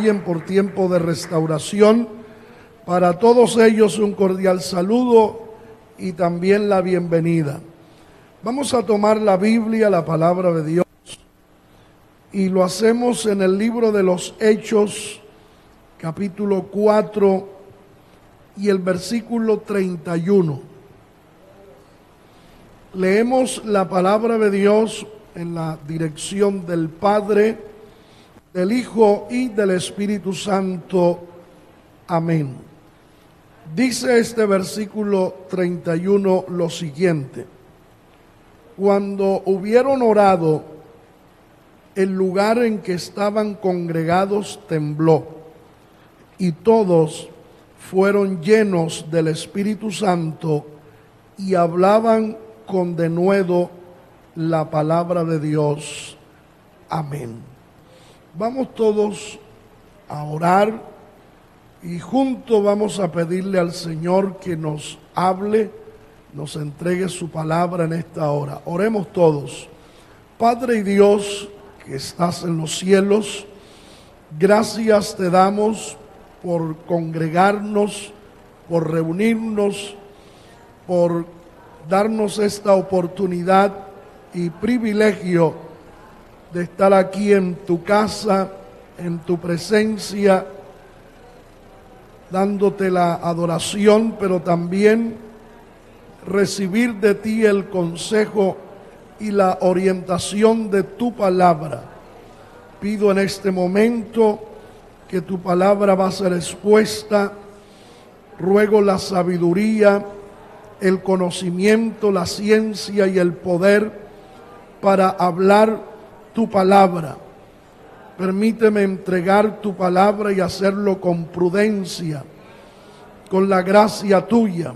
también por tiempo de restauración. Para todos ellos un cordial saludo y también la bienvenida. Vamos a tomar la Biblia, la palabra de Dios, y lo hacemos en el libro de los Hechos, capítulo 4 y el versículo 31. Leemos la palabra de Dios en la dirección del Padre, del Hijo y del Espíritu Santo. Amén. Dice este versículo 31 lo siguiente: cuando hubieron orado, el lugar en que estaban congregados tembló, y todos fueron llenos del Espíritu Santo y hablaban con denuedo la palabra de Dios. Amén. Vamos todos a orar y juntos vamos a pedirle al Señor que nos hable, nos entregue su palabra en esta hora. Oremos todos. Padre y Dios que estás en los cielos, gracias te damos por congregarnos, por reunirnos, por darnos esta oportunidad y privilegio de estar aquí en tu casa, en tu presencia, dándote la adoración, pero también recibir de ti el consejo y la orientación de tu palabra. Pido en este momento que tu palabra va a ser expuesta. Ruego la sabiduría, el conocimiento, la ciencia y el poder para hablar tu palabra. Permíteme entregar tu palabra y hacerlo con prudencia, con la gracia tuya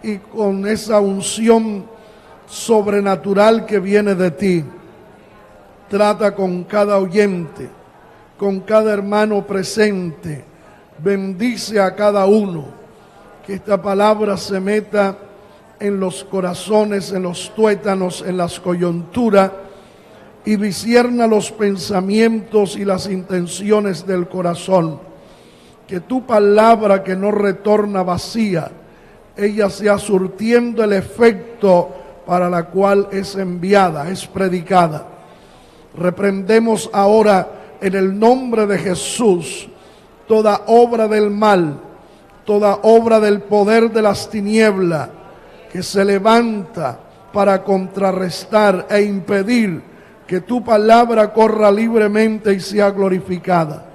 y con esa unción sobrenatural que viene de ti. Trata con cada oyente, con cada hermano presente. Bendice a cada uno. Que esta palabra se meta en los corazones, en los tuétanos, en las coyunturas, y discierna los pensamientos y las intenciones del corazón. Que tu palabra, que no retorna vacía, ella sea surtiendo el efecto para la cual es enviada, es predicada. Reprendemos ahora en el nombre de Jesús toda obra del mal, toda obra del poder de las tinieblas que se levanta para contrarrestar e impedir que tu palabra corra libremente y sea glorificada.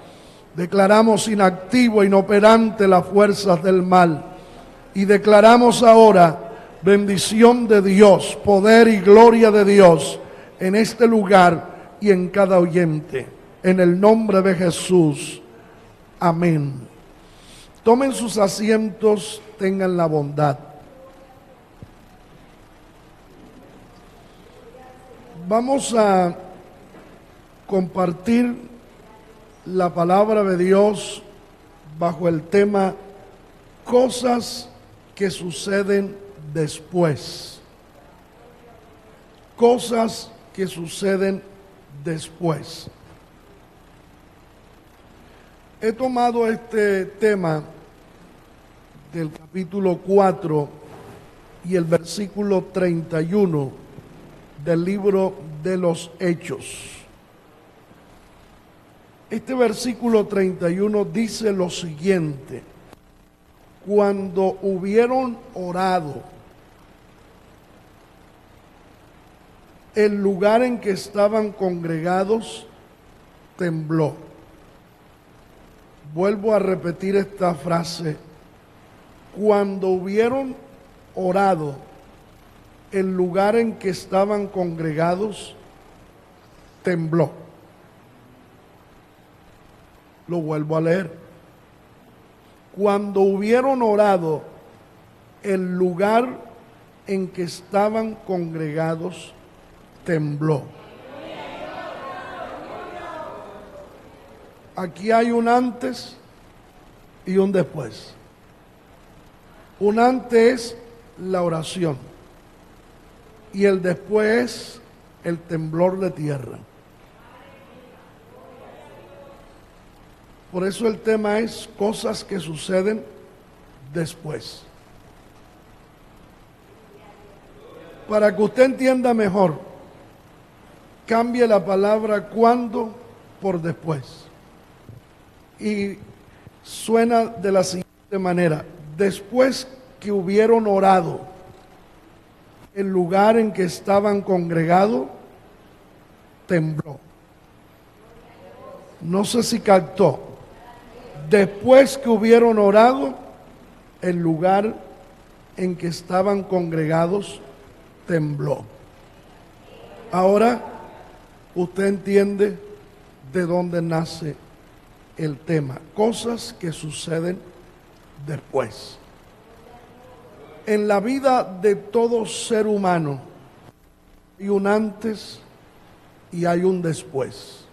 Declaramos inactivo, inoperante las fuerzas del mal y declaramos ahora bendición de Dios, poder y gloria de Dios en este lugar y en cada oyente. En el nombre de Jesús. Amén. Tomen sus asientos, tengan la bondad. Vamos a compartir la palabra de Dios bajo el tema cosas que suceden después. Cosas que suceden después. He tomado este tema del capítulo 4 y el versículo 31 del libro de los Hechos. Este versículo 31 dice lo siguiente: cuando hubieron orado, el lugar en que estaban congregados tembló. Vuelvo a repetir esta frase: cuando hubieron orado, el lugar en que estaban congregados tembló. Lo vuelvo a leer. Cuando hubieron orado, el lugar en que estaban congregados tembló. Aquí hay un antes y un después. Un antes es la oración y el después es el temblor de tierra. Por eso el tema es cosas que suceden después. Para que usted entienda mejor, cambie la palabra cuando por después. Y suena de la siguiente manera: después que hubieron orado, el lugar en que estaban congregados tembló. No sé si captó. Después que hubieron orado, el lugar en que estaban congregados tembló. Ahora usted entiende de dónde nace el tema. Cosas que suceden después. En la vida de todo ser humano hay un antes y hay un después.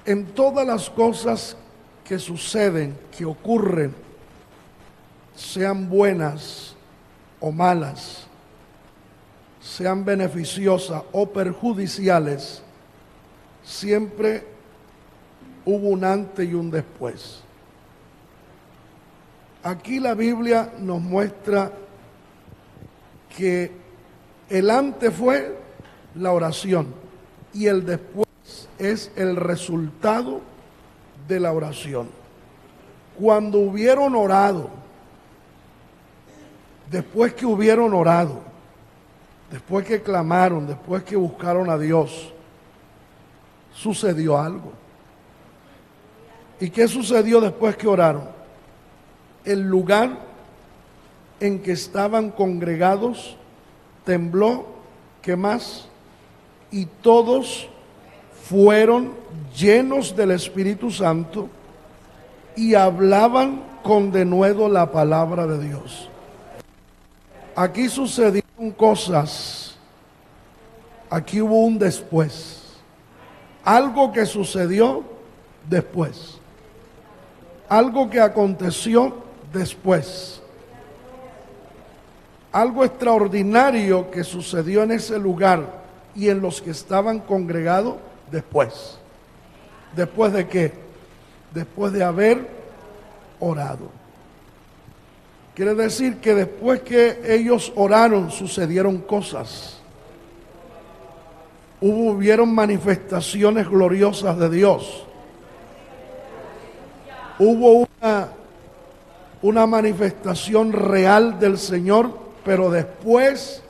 En todas las cosas que suceden, que ocurren, sean buenas o malas, sean beneficiosas o perjudiciales, siempre hubo un antes y un después. Aquí la Biblia nos muestra que el antes fue la oración y el después es el resultado de la oración. Cuando hubieron orado, después que hubieron orado, después que clamaron, después que buscaron a Dios, sucedió algo. ¿Y qué sucedió después que oraron? El lugar en que estaban congregados tembló. ¿Qué más? Y todos fueron llenos del Espíritu Santo y hablaban con denuedo la palabra de Dios. Aquí sucedieron cosas. Aquí hubo un después. Algo que sucedió después. Algo que aconteció después. Algo extraordinario que sucedió en ese lugar y en los que estaban congregados después. ¿Después de qué? Después de haber orado. Quiere decir que después que ellos oraron sucedieron cosas. Hubieron manifestaciones gloriosas de Dios. Hubo una manifestación real del Señor, pero después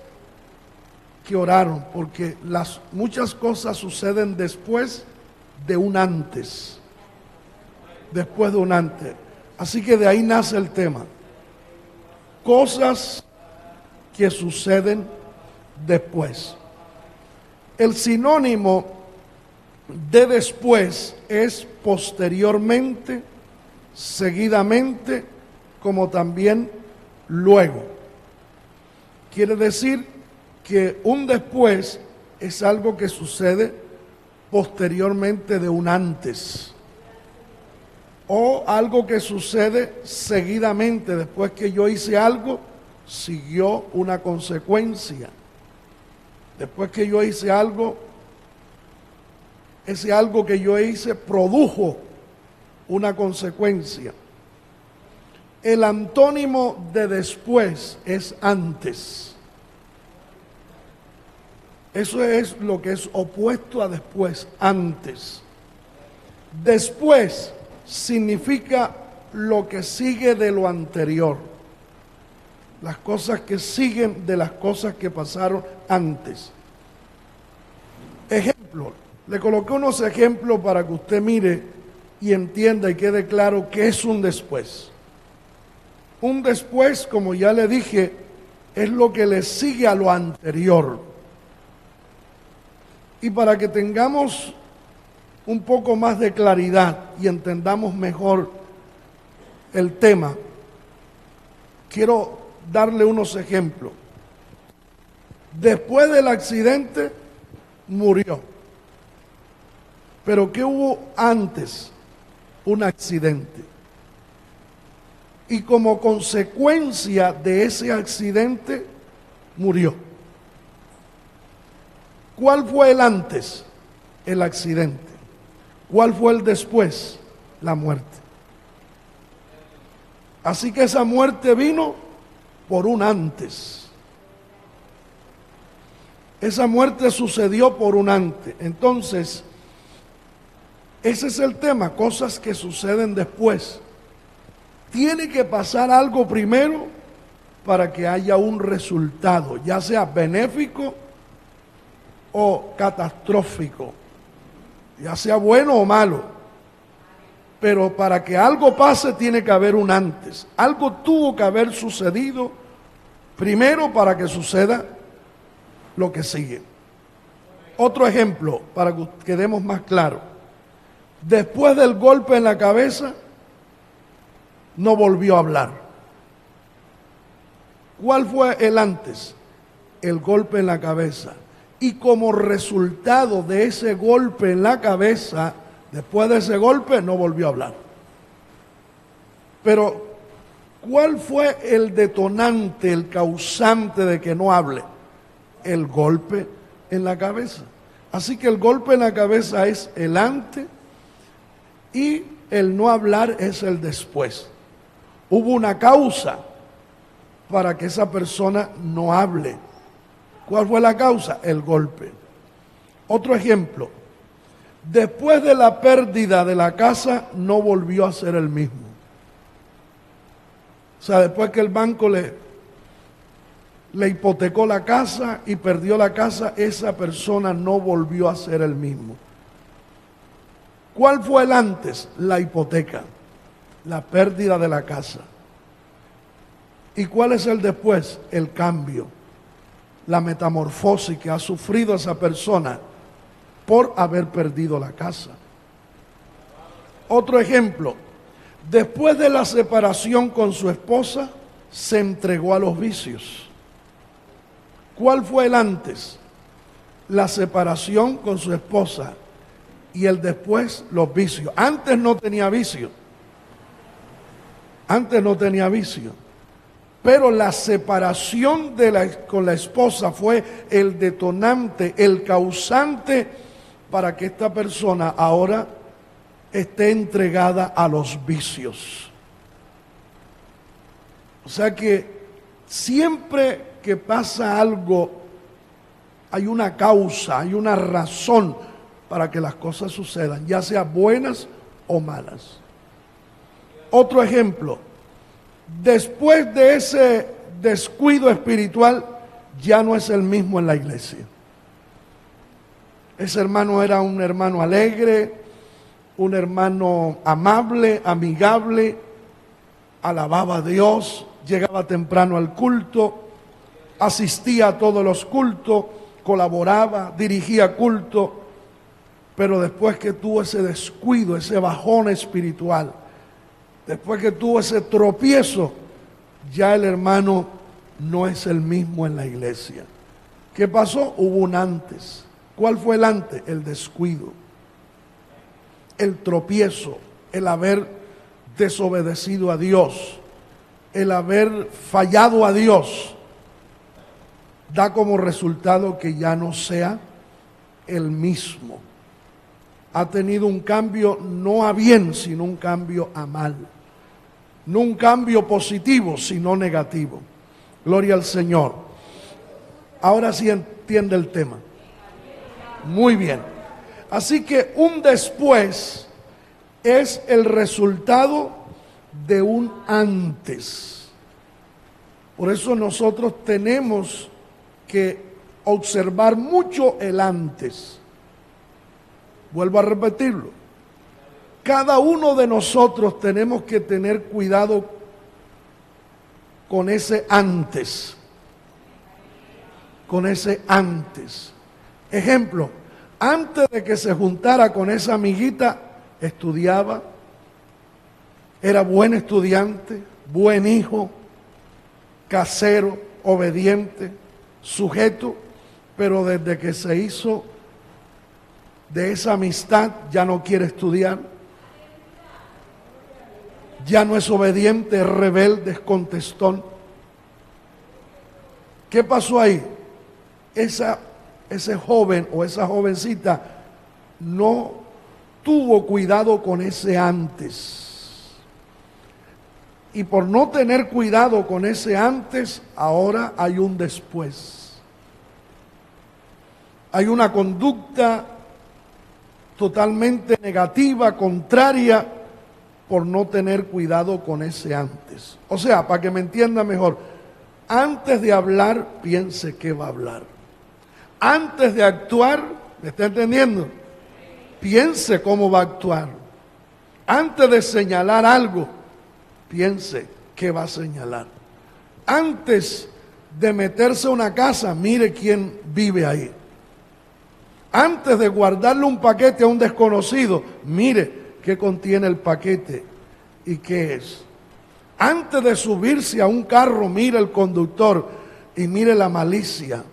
que oraron, porque muchas cosas suceden después de un antes. Después de un antes. Así que de ahí nace el tema. Cosas que suceden después. El sinónimo de después es posteriormente, seguidamente, como también luego. Quiere decir que un después es algo que sucede posteriormente de un antes, o algo que sucede seguidamente. Después que yo hice algo, siguió una consecuencia. Después que yo hice algo, ese algo que yo hice produjo una consecuencia. El antónimo de después es antes. Eso es lo que es opuesto a después, antes. Después significa lo que sigue de lo anterior. Las cosas que siguen de las cosas que pasaron antes. Ejemplo, le coloqué unos ejemplos para que usted mire y entienda y quede claro qué es un después. Un después, como ya le dije, es lo que le sigue a lo anterior. Y para que tengamos un poco más de claridad y entendamos mejor el tema, quiero darle unos ejemplos. Después del accidente, murió. Pero ¿qué hubo antes? Un accidente. Y como consecuencia de ese accidente, murió. ¿Cuál fue el antes? El accidente. ¿Cuál fue el después? la muerte. Así que esa muerte vino por un antes. Esa muerte sucedió por un antes. Entonces, ese es el tema, cosas que suceden después. Tiene que pasar algo primero para que haya un resultado, ya sea benéfico o catastrófico, ya sea bueno o malo. Pero para que algo pase tiene que haber un antes. Algo tuvo que haber sucedido primero para que suceda lo que sigue. Otro ejemplo, para que quedemos más claros. Después del golpe en la cabeza, no volvió a hablar. ¿Cuál fue el antes? El golpe en la cabeza. Y como resultado de ese golpe en la cabeza, después de ese golpe, no volvió a hablar. Pero, ¿cuál fue el detonante, el causante de que no hable? El golpe en la cabeza. Así que el golpe en la cabeza es el antes y el no hablar es el después. Hubo una causa para que esa persona no hable. ¿Cuál fue la causa? El golpe. Otro ejemplo. Después de la pérdida de la casa, no volvió a ser el mismo. O sea, después que el banco le hipotecó la casa y perdió la casa, esa persona no volvió a ser el mismo. ¿Cuál fue el antes? La hipoteca, la pérdida de la casa. ¿Y cuál es el después? El cambio, la metamorfosis que ha sufrido esa persona por haber perdido la casa. Otro ejemplo, después de la separación con su esposa, se entregó a los vicios. ¿Cuál fue el antes? La separación con su esposa y el después, los vicios. Antes no tenía vicio. Antes no tenía vicio. Pero la separación con la esposa fue el detonante, el causante para que esta persona ahora esté entregada a los vicios. O sea que siempre que pasa algo, hay una causa, hay una razón para que las cosas sucedan, ya sean buenas o malas. Otro ejemplo, después de ese descuido espiritual, ya no es el mismo en la iglesia. Ese hermano era un hermano alegre, un hermano amable, amigable, alababa a Dios, llegaba temprano al culto, asistía a todos los cultos, colaboraba, dirigía culto, pero después que tuvo ese descuido, ese bajón espiritual, después que tuvo ese tropiezo, ya el hermano no es el mismo en la iglesia. ¿Qué pasó? Hubo un antes. ¿Cuál fue el antes? El descuido, el tropiezo, el haber desobedecido a Dios, el haber fallado a Dios, da como resultado que ya no sea el mismo. Ha tenido un cambio no a bien, sino un cambio a mal. No un cambio positivo, sino negativo. Gloria al Señor. Ahora sí entiende el tema. Muy bien. Así que un después es el resultado de un antes. Por eso nosotros tenemos que observar mucho el antes. Vuelvo a repetirlo. Cada uno de nosotros tenemos que tener cuidado con ese antes. Con ese antes. Ejemplo, antes de que se juntara con esa amiguita, estudiaba, era buen estudiante, buen hijo, casero, obediente, sujeto, pero desde que se hizo de esa amistad ya no quiere estudiar, ya no es obediente, es rebelde, es contestón. ¿Qué pasó ahí? Ese joven o esa jovencita no tuvo cuidado con ese antes. Y por no tener cuidado con ese antes, ahora hay un después. Hay una conducta totalmente negativa, contraria, por no tener cuidado con ese antes. O sea, para que me entienda mejor, antes de hablar, piense qué va a hablar. Antes de actuar, ¿me está entendiendo? Piense cómo va a actuar. Antes de señalar algo, piense qué va a señalar. Antes de meterse a una casa, mire quién vive ahí. Antes de guardarle un paquete a un desconocido, mire qué contiene el paquete y qué es. Antes de subirse a un carro, mire el conductor y mire la malicia.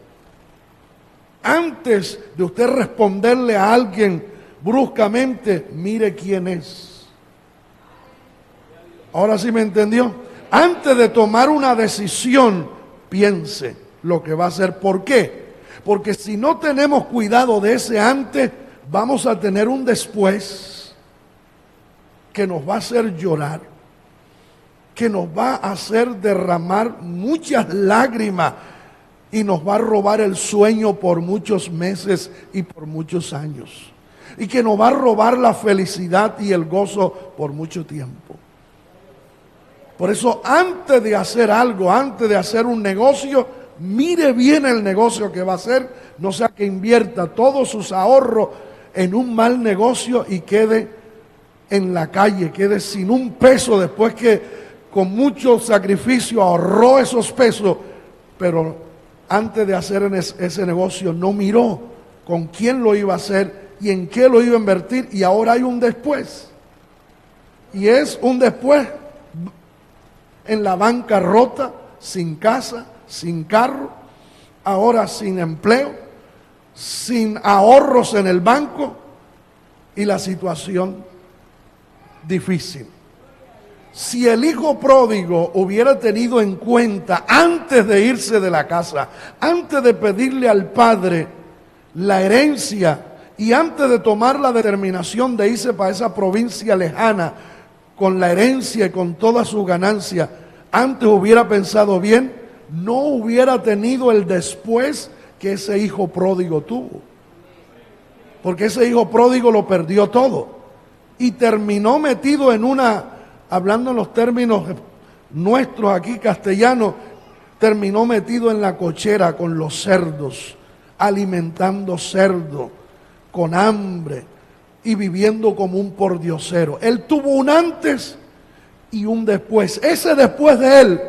Antes de usted responderle a alguien bruscamente, mire quién es. Ahora sí me entendió. Antes de tomar una decisión, piense lo que va a hacer. ¿Por qué? Porque si no tenemos cuidado de ese antes, vamos a tener un después que nos va a hacer llorar, que nos va a hacer derramar muchas lágrimas y nos va a robar el sueño por muchos meses y por muchos años. Y que nos va a robar la felicidad y el gozo por mucho tiempo. Por eso, antes de hacer algo, antes de hacer un negocio, mire bien el negocio que va a hacer, no sea que invierta todos sus ahorros en un mal negocio y quede en la calle, quede sin un peso después que con mucho sacrificio ahorró esos pesos, pero antes de hacer ese negocio no miró con quién lo iba a hacer y en qué lo iba a invertir, y ahora hay un después. Y es un después en la bancarrota, sin casa, sin carro, ahora sin empleo, sin ahorros en el banco y la situación difícil. Si el hijo pródigo hubiera tenido en cuenta antes de irse de la casa, antes de pedirle al padre la herencia y antes de tomar la determinación de irse para esa provincia lejana con la herencia y con toda su ganancia, antes hubiera pensado bien, no hubiera tenido el después que ese hijo pródigo tuvo. Porque ese hijo pródigo lo perdió todo y terminó metido en una, hablando en los términos nuestros aquí castellanos, terminó metido en la cochera con los cerdos, alimentando cerdo, con hambre y viviendo como un pordiosero. Él tuvo un antes y un después. Ese después de él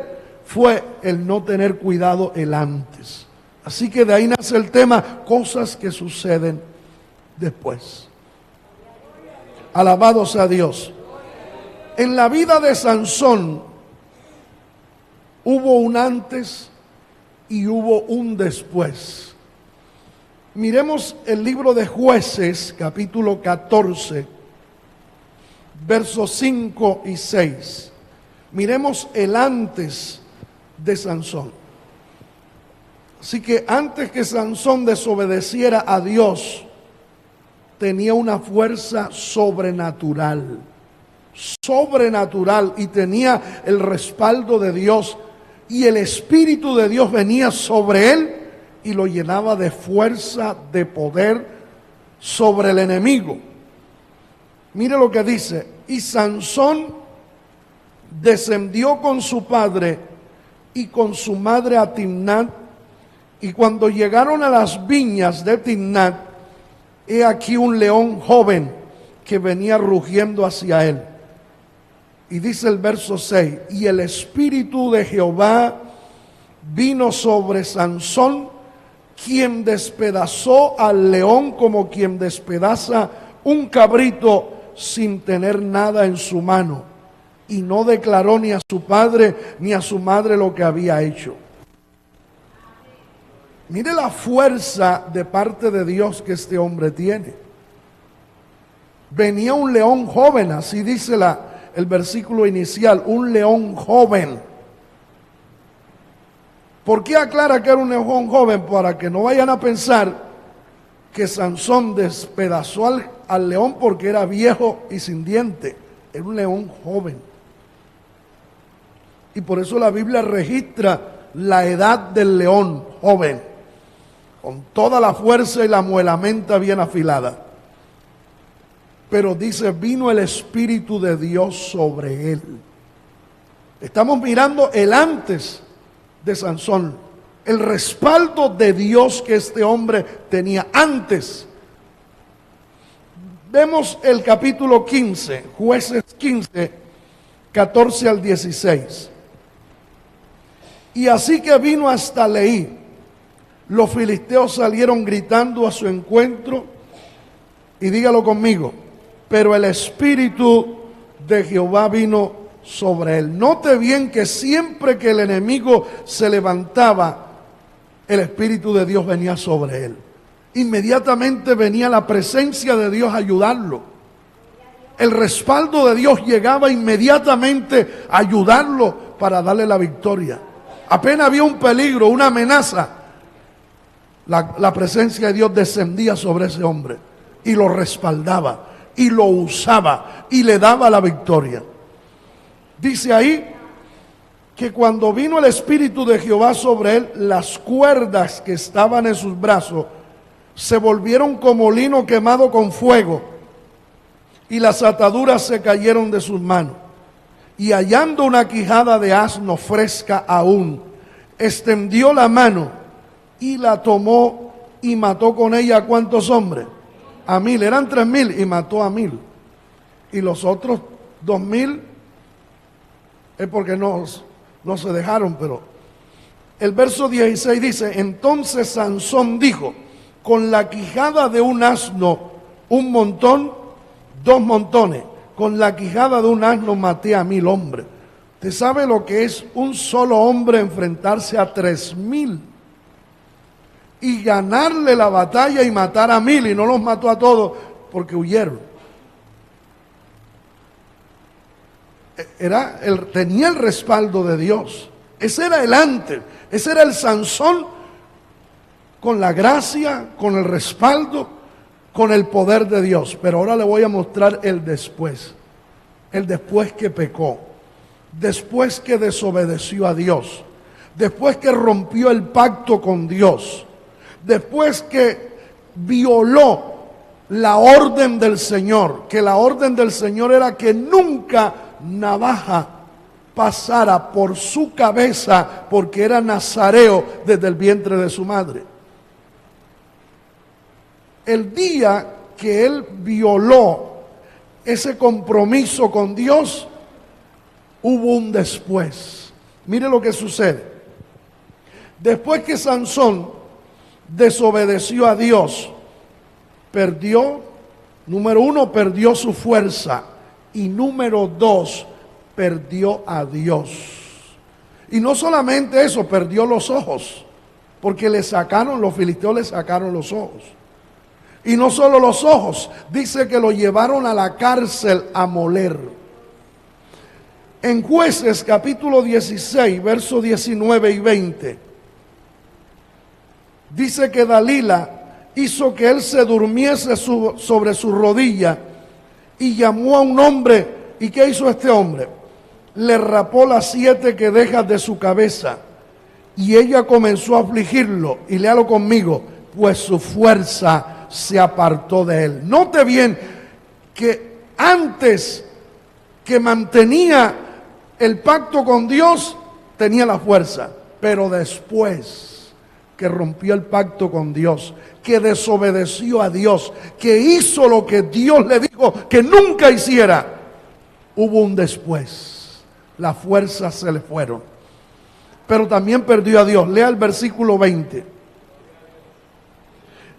fue el no tener cuidado el antes. Así que de ahí nace el tema, cosas que suceden después. Alabado sea Dios. En la vida de Sansón hubo un antes y hubo un después. Miremos el libro de Jueces, capítulo 14, versos 5 y 6. Miremos el antes de Sansón. Así que antes que Sansón desobedeciera a Dios, tenía una fuerza sobrenatural, y tenía el respaldo de Dios, y el Espíritu de Dios venía sobre él y lo llenaba de fuerza, de poder sobre el enemigo. Mire lo que dice: y Sansón descendió con su padre y con su madre a Timnat, y cuando llegaron a las viñas de Timnat, he aquí un león joven que venía rugiendo hacia él. Y dice el verso 6, y el Espíritu de Jehová vino sobre Sansón, quien despedazó al león como quien despedaza un cabrito sin tener nada en su mano, y no declaró ni a su padre ni a su madre lo que había hecho. Mire la fuerza de parte de Dios que este hombre tiene. Venía un león joven, así dice el versículo inicial, un león joven. ¿Por qué aclara que era un león joven? Para que no vayan a pensar que Sansón despedazó al león porque era viejo y sin diente. Era un león joven. Y por eso la Biblia registra la edad del león joven, con toda la fuerza y la muelamenta bien afilada. Pero dice, vino el Espíritu de Dios sobre él. Estamos mirando el antes de Sansón, el respaldo de Dios que este hombre tenía antes. Vemos el capítulo 15, Jueces 15, 14 al 16. Y así que vino hasta Leí, los filisteos salieron gritando a su encuentro, y dígalo conmigo, pero el Espíritu de Jehová vino sobre él. Note bien que siempre que el enemigo se levantaba, el Espíritu de Dios venía sobre él. Inmediatamente venía la presencia de Dios a ayudarlo. El respaldo de Dios llegaba inmediatamente a ayudarlo para darle la victoria. Apenas había un peligro, una amenaza, la presencia de Dios descendía sobre ese hombre y lo respaldaba y lo usaba y le daba la victoria. Dice ahí que cuando vino el Espíritu de Jehová sobre él, las cuerdas que estaban en sus brazos se volvieron como lino quemado con fuego, y las ataduras se cayeron de sus manos. Y hallando una quijada de asno fresca aún, extendió la mano y la tomó y mató con ella ¿a cuántos hombres? A 1000, eran 3000 y mató a 1000. Y los otros 2000 es porque no se dejaron, pero el verso 16 dice, entonces Sansón dijo, con la quijada de un asno, un montón, 2 montones, con la quijada de un asno maté a 1000 hombres. ¿Usted sabe lo que es un solo hombre enfrentarse a 3000? Y ganarle la batalla y matar a 1000, y no los mató a todos porque huyeron. Tenía el respaldo de Dios. Ese era el antes, ese era el Sansón con la gracia, con el respaldo, con el poder de Dios. Pero ahora le voy a mostrar el después que pecó, después que desobedeció a Dios, después que rompió el pacto con Dios, después que violó la orden del Señor, que la orden del Señor era que nunca navaja pasara por su cabeza, porque era nazareo desde el vientre de su madre. El día que él violó ese compromiso con Dios, hubo un después. Mire lo que sucede. Después que Sansón desobedeció a Dios, perdió, número 1, perdió su fuerza, y número 2, perdió a Dios. Y no solamente eso, perdió los ojos, porque los filisteos le sacaron los ojos. Y no solo los ojos, dice que lo llevaron a la cárcel a moler. En Jueces capítulo 16, versos 19 y 20, dice que Dalila hizo que él se durmiese sobre su rodilla y llamó a un hombre. ¿Y qué hizo este hombre? Le rapó las 7 quedejas de su cabeza, y ella comenzó a afligirlo, y léalo conmigo, pues su fuerza se apartó de él. Note bien que antes que mantenía el pacto con Dios, tenía la fuerza, pero después que rompió el pacto con Dios, que desobedeció a Dios, que hizo lo que Dios le dijo que nunca hiciera, hubo un después. Las fuerzas se le fueron, pero también perdió a Dios. Lea el versículo 20.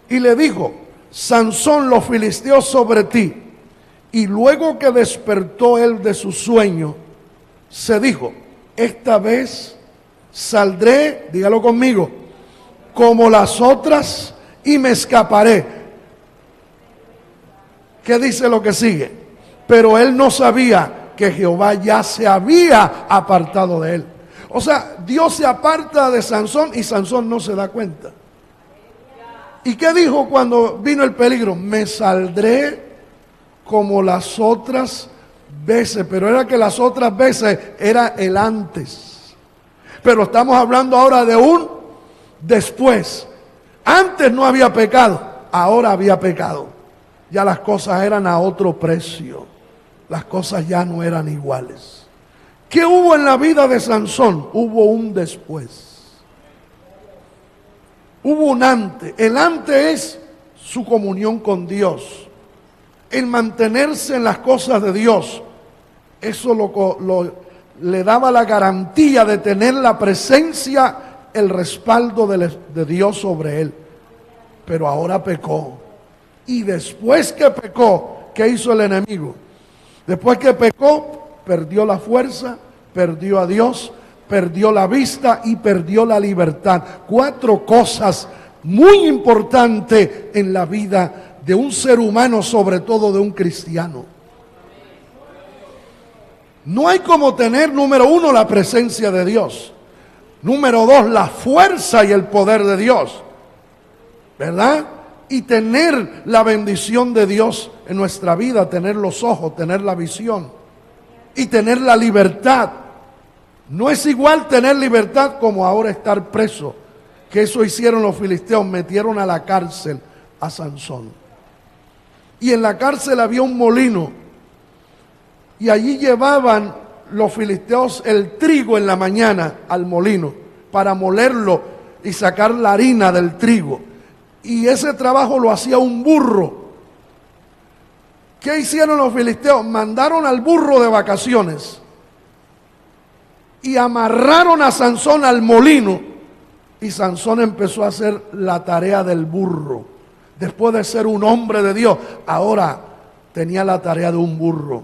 Y le dijo, Sansón, los filisteos sobre ti. Y luego que despertó él de su sueño, se dijo, esta vez saldré, dígalo conmigo, como las otras, y me escaparé. ¿Qué dice lo que sigue? Pero él no sabía que Jehová ya se había apartado de él. O sea, Dios se aparta de Sansón y Sansón no se da cuenta. ¿Y qué dijo cuando vino el peligro? Me saldré como las otras veces, pero era que las otras veces era el antes. Pero estamos hablando ahora de un después. Antes no había pecado, ahora había pecado. Ya las cosas eran a otro precio. Las cosas ya no eran iguales. ¿Qué hubo en la vida de Sansón? Hubo un después. Hubo un antes. El antes es su comunión con Dios. El mantenerse en las cosas de Dios. Eso le daba la garantía de tener la presencia, el respaldo de Dios sobre él. Pero ahora pecó. Y después que pecó, ¿qué hizo el enemigo? Después que pecó, perdió la fuerza, perdió a Dios, perdió la vista y perdió la libertad. 4 cosas muy importantes en la vida de un ser humano, sobre todo de un cristiano. No hay como tener, número 1, la presencia de Dios. Número 2, la fuerza y el poder de Dios. ¿Verdad? Y tener la bendición de Dios en nuestra vida, tener los ojos, tener la visión y tener la libertad. No es igual tener libertad como ahora estar preso, que eso hicieron los filisteos, metieron a la cárcel a Sansón. Y en la cárcel había un molino, y allí llevaban los filisteos el trigo en la mañana al molino para molerlo y sacar la harina del trigo. Y ese trabajo lo hacía un burro. ¿Qué hicieron los filisteos? Mandaron al burro de vacaciones y amarraron a Sansón al molino, y Sansón empezó a hacer la tarea del burro. Después de ser un hombre de Dios, ahora tenía la tarea de un burro.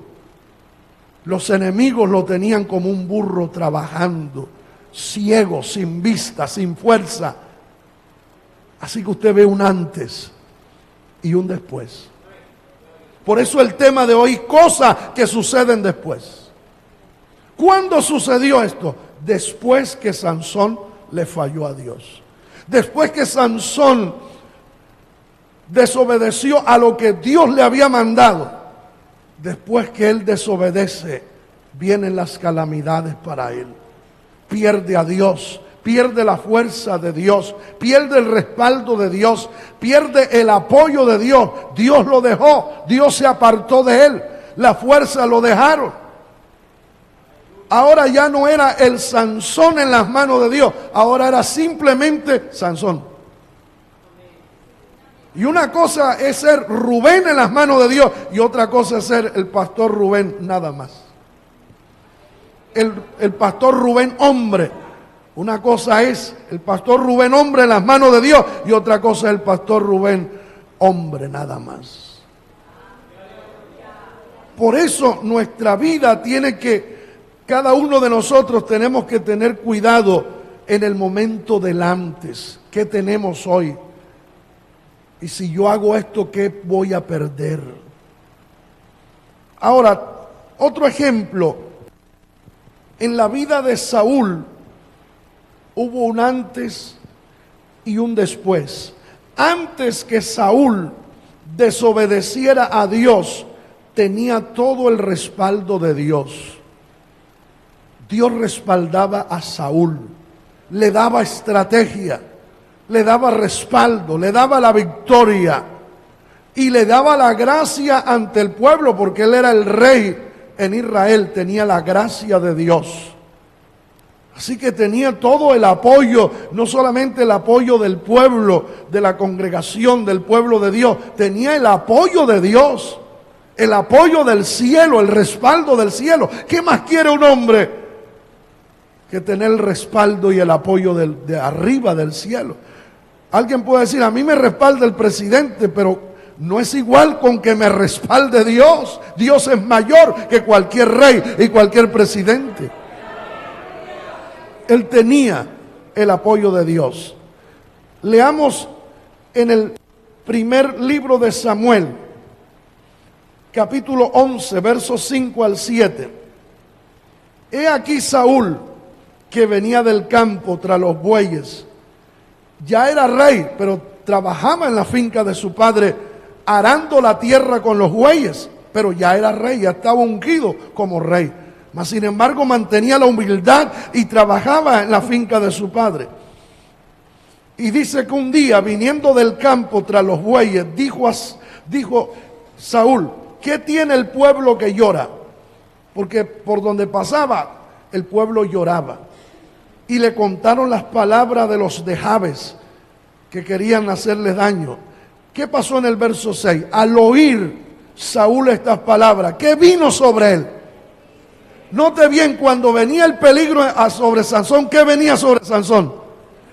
Los enemigos lo tenían como un burro trabajando, ciego, sin vista, sin fuerza. Así que usted ve un antes y un después. Por eso el tema de hoy, cosas que suceden después. ¿Cuándo sucedió esto? Después que Sansón le falló a Dios. Después que Sansón desobedeció a lo que Dios le había mandado. Después que él desobedece, vienen las calamidades para él. Pierde a Dios, pierde la fuerza de Dios, pierde el respaldo de Dios, pierde el apoyo de Dios. Dios lo dejó, Dios se apartó de él, la fuerza lo dejaron. Ahora ya no era el Sansón en las manos de Dios, ahora era simplemente Sansón. Y una cosa es ser Rubén en las manos de Dios, y otra cosa es ser el pastor Rubén nada más. El pastor Rubén hombre. Una cosa es el pastor Rubén hombre en las manos de Dios, y otra cosa es el pastor Rubén hombre nada más. Por eso nuestra vida tiene que, cada uno de nosotros tenemos que tener cuidado en el momento del antes. ¿Qué tenemos hoy? Y si yo hago esto, ¿qué voy a perder? Ahora, otro ejemplo. En la vida de Saúl hubo un antes y un después. Antes que Saúl desobedeciera a Dios, tenía todo el respaldo de Dios. Dios respaldaba a Saúl, le daba estrategia, le daba respaldo, le daba la victoria y le daba la gracia ante el pueblo, porque él era el rey en Israel, tenía la gracia de Dios. Así que tenía todo el apoyo, no solamente el apoyo del pueblo, de la congregación, del pueblo de Dios, tenía el apoyo de Dios, el apoyo del cielo, el respaldo del cielo. ¿Qué más quiere un hombre que tener el respaldo y el apoyo de arriba del cielo? Alguien puede decir, a mí me respalda el presidente, pero no es igual con que me respalde Dios. Dios es mayor que cualquier rey y cualquier presidente. Él tenía el apoyo de Dios. Leamos en el primer libro de Samuel, capítulo 11, versos 5 al 7. He aquí Saúl, que venía del campo tras los bueyes. Ya era rey, pero trabajaba en la finca de su padre, arando la tierra con los bueyes, pero ya era rey, ya estaba ungido como rey. Mas sin embargo mantenía la humildad y trabajaba en la finca de su padre. Y dice que un día, viniendo del campo tras los bueyes, dijo Saúl: ¿qué tiene el pueblo que llora? Porque por donde pasaba, el pueblo lloraba. Y le contaron las palabras de los de Jabes, que querían hacerle daño. ¿Qué pasó en el verso 6? Al oír Saúl estas palabras, ¿qué vino sobre él? Note bien, cuando venía el peligro sobre Sansón, ¿qué venía sobre Sansón?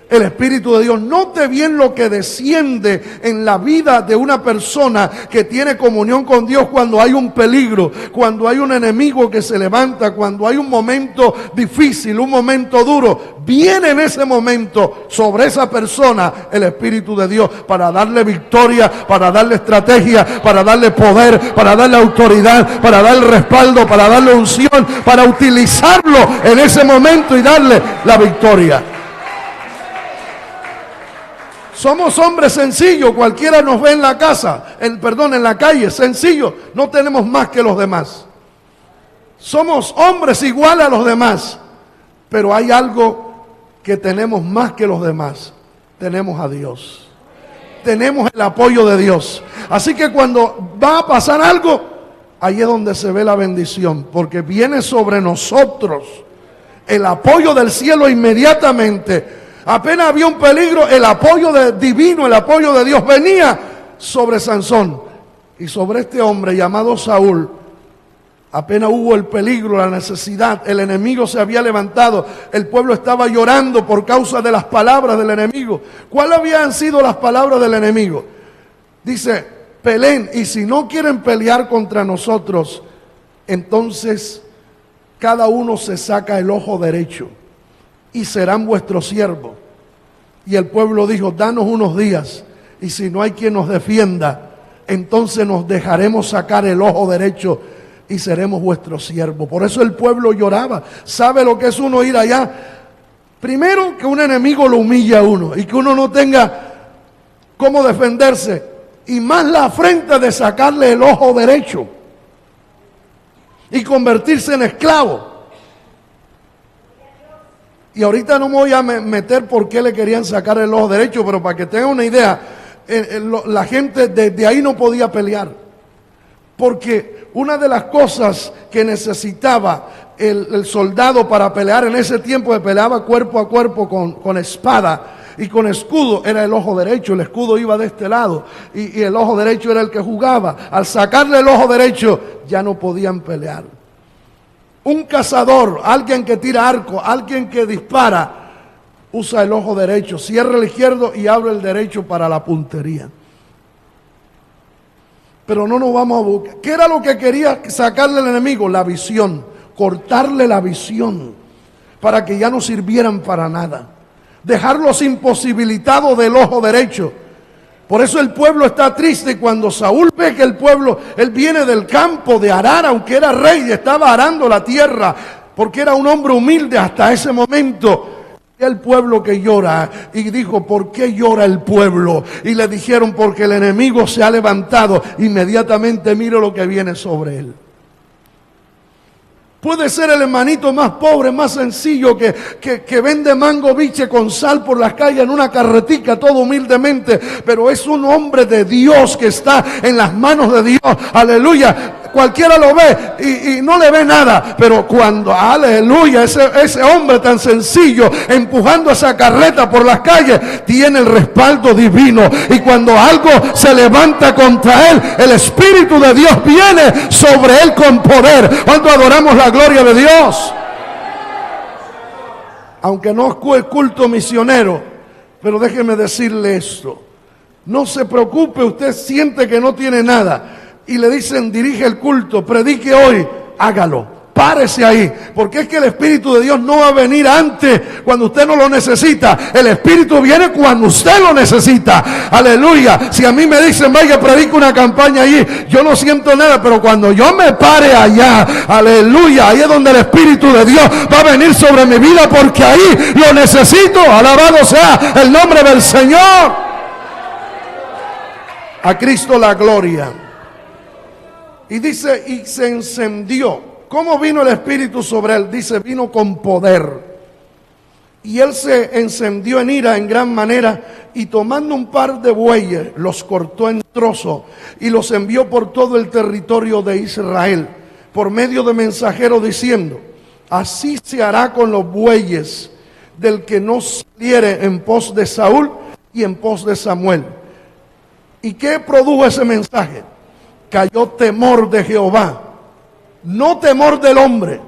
El Espíritu de Dios. Note bien lo que desciende en la vida de una persona que tiene comunión con Dios cuando hay un peligro, cuando hay un enemigo que se levanta, cuando hay un momento difícil, un momento duro. Viene en ese momento sobre esa persona el Espíritu de Dios para darle victoria, para darle estrategia, para darle poder, para darle autoridad, para darle respaldo, para darle unción, para utilizarlo en ese momento y darle la victoria. Somos hombres sencillos, cualquiera nos ve en la casa, en la calle, sencillos, no tenemos más que los demás. Somos hombres iguales a los demás, pero hay algo que tenemos más que los demás, tenemos a Dios. Tenemos el apoyo de Dios. Así que cuando va a pasar algo, ahí es donde se ve la bendición, porque viene sobre nosotros el apoyo del cielo inmediatamente. Apenas había un peligro, el apoyo divino, el apoyo de Dios venía sobre Sansón. Y sobre este hombre llamado Saúl, apenas hubo el peligro, la necesidad, el enemigo se había levantado, el pueblo estaba llorando por causa de las palabras del enemigo. ¿Cuáles habían sido las palabras del enemigo? Dice: peleen, y si no quieren pelear contra nosotros, entonces cada uno se saca el ojo derecho y serán vuestros siervos. Y el pueblo dijo: danos unos días, y si no hay quien nos defienda, entonces nos dejaremos sacar el ojo derecho y seremos vuestros siervos. Por eso el pueblo lloraba. ¿Sabe lo que es uno ir allá? Primero, que un enemigo lo humilla a uno y que uno no tenga cómo defenderse, y más la afrenta de sacarle el ojo derecho y convertirse en esclavo. Y ahorita no me voy a meter por qué le querían sacar el ojo derecho, pero para que tengan una idea, la gente desde ahí no podía pelear. Porque una de las cosas que necesitaba el soldado para pelear en ese tiempo, que peleaba cuerpo a cuerpo con espada y con escudo, era el ojo derecho. El escudo iba de este lado y el ojo derecho era el que jugaba. Al sacarle el ojo derecho ya no podían pelear. Un cazador, alguien que tira arco, alguien que dispara, usa el ojo derecho, cierra el izquierdo y abre el derecho para la puntería. Pero no nos vamos a buscar. ¿Qué era lo que quería sacarle al enemigo? La visión, cortarle la visión para que ya no sirvieran para nada. Dejarlos imposibilitados del ojo derecho. Por eso el pueblo está triste cuando Saúl ve que el pueblo, él viene del campo de arar, aunque era rey y estaba arando la tierra, porque era un hombre humilde hasta ese momento. El pueblo que llora, y dijo: ¿por qué llora el pueblo? Y le dijeron: porque el enemigo se ha levantado. Inmediatamente mire lo que viene sobre él. Puede ser el hermanito más pobre, más sencillo, que vende mango biche con sal por las calles en una carretica, todo humildemente, pero es un hombre de Dios que está en las manos de Dios. Aleluya. Cualquiera lo ve y no le ve nada, pero cuando, aleluya, ese hombre tan sencillo empujando esa carreta por las calles tiene el respaldo divino, y cuando algo se levanta contra él, el Espíritu de Dios viene sobre él con poder. Cuando adoramos la gloria de Dios, aunque no es culto misionero, pero déjeme decirle esto: no se preocupe, usted siente que no tiene nada y le dicen: dirige el culto, predique hoy, hágalo, párese ahí, porque es que el Espíritu de Dios no va a venir antes cuando usted no lo necesita. El Espíritu viene cuando usted lo necesita. Aleluya. Si a mí me dicen: vaya, predique una campaña allí, yo no siento nada, pero cuando yo me pare allá, aleluya, ahí es donde el Espíritu de Dios va a venir sobre mi vida, porque ahí lo necesito. Alabado sea el nombre del Señor. A Cristo la gloria. Y dice, y se encendió. ¿Cómo vino el Espíritu sobre él? Dice, vino con poder. Y él se encendió en ira en gran manera, y tomando un par de bueyes, los cortó en trozos y los envió por todo el territorio de Israel, por medio de mensajeros, diciendo: así se hará con los bueyes del que no saliere en pos de Saúl y en pos de Samuel. ¿Y qué produjo ese mensaje? Cayó temor de Jehová, no temor del hombre.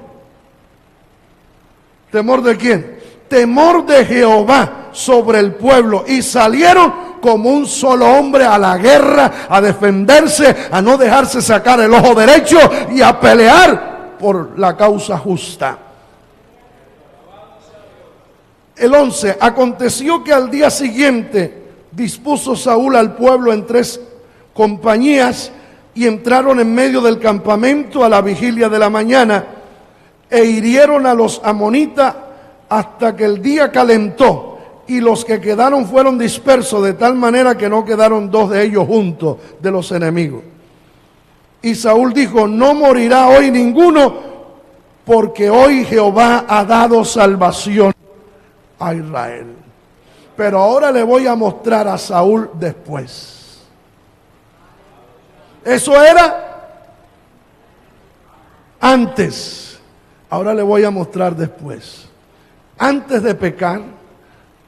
¿Temor de quién? Temor de Jehová sobre el pueblo, y salieron como un solo hombre a la guerra, a defenderse, a no dejarse sacar el ojo derecho y a pelear por la causa justa. El 11, aconteció que al día siguiente dispuso Saúl al pueblo en 3 compañías, y entraron en medio del campamento a la vigilia de la mañana, e hirieron a los amonitas hasta que el día calentó, y los que quedaron fueron dispersos, de tal manera que no quedaron 2 de ellos juntos de los enemigos. Y Saúl dijo: no morirá hoy ninguno, porque hoy Jehová ha dado salvación a Israel. Pero ahora le voy a mostrar a Saúl después. Eso era antes. Ahora le voy a mostrar después. Antes de pecar,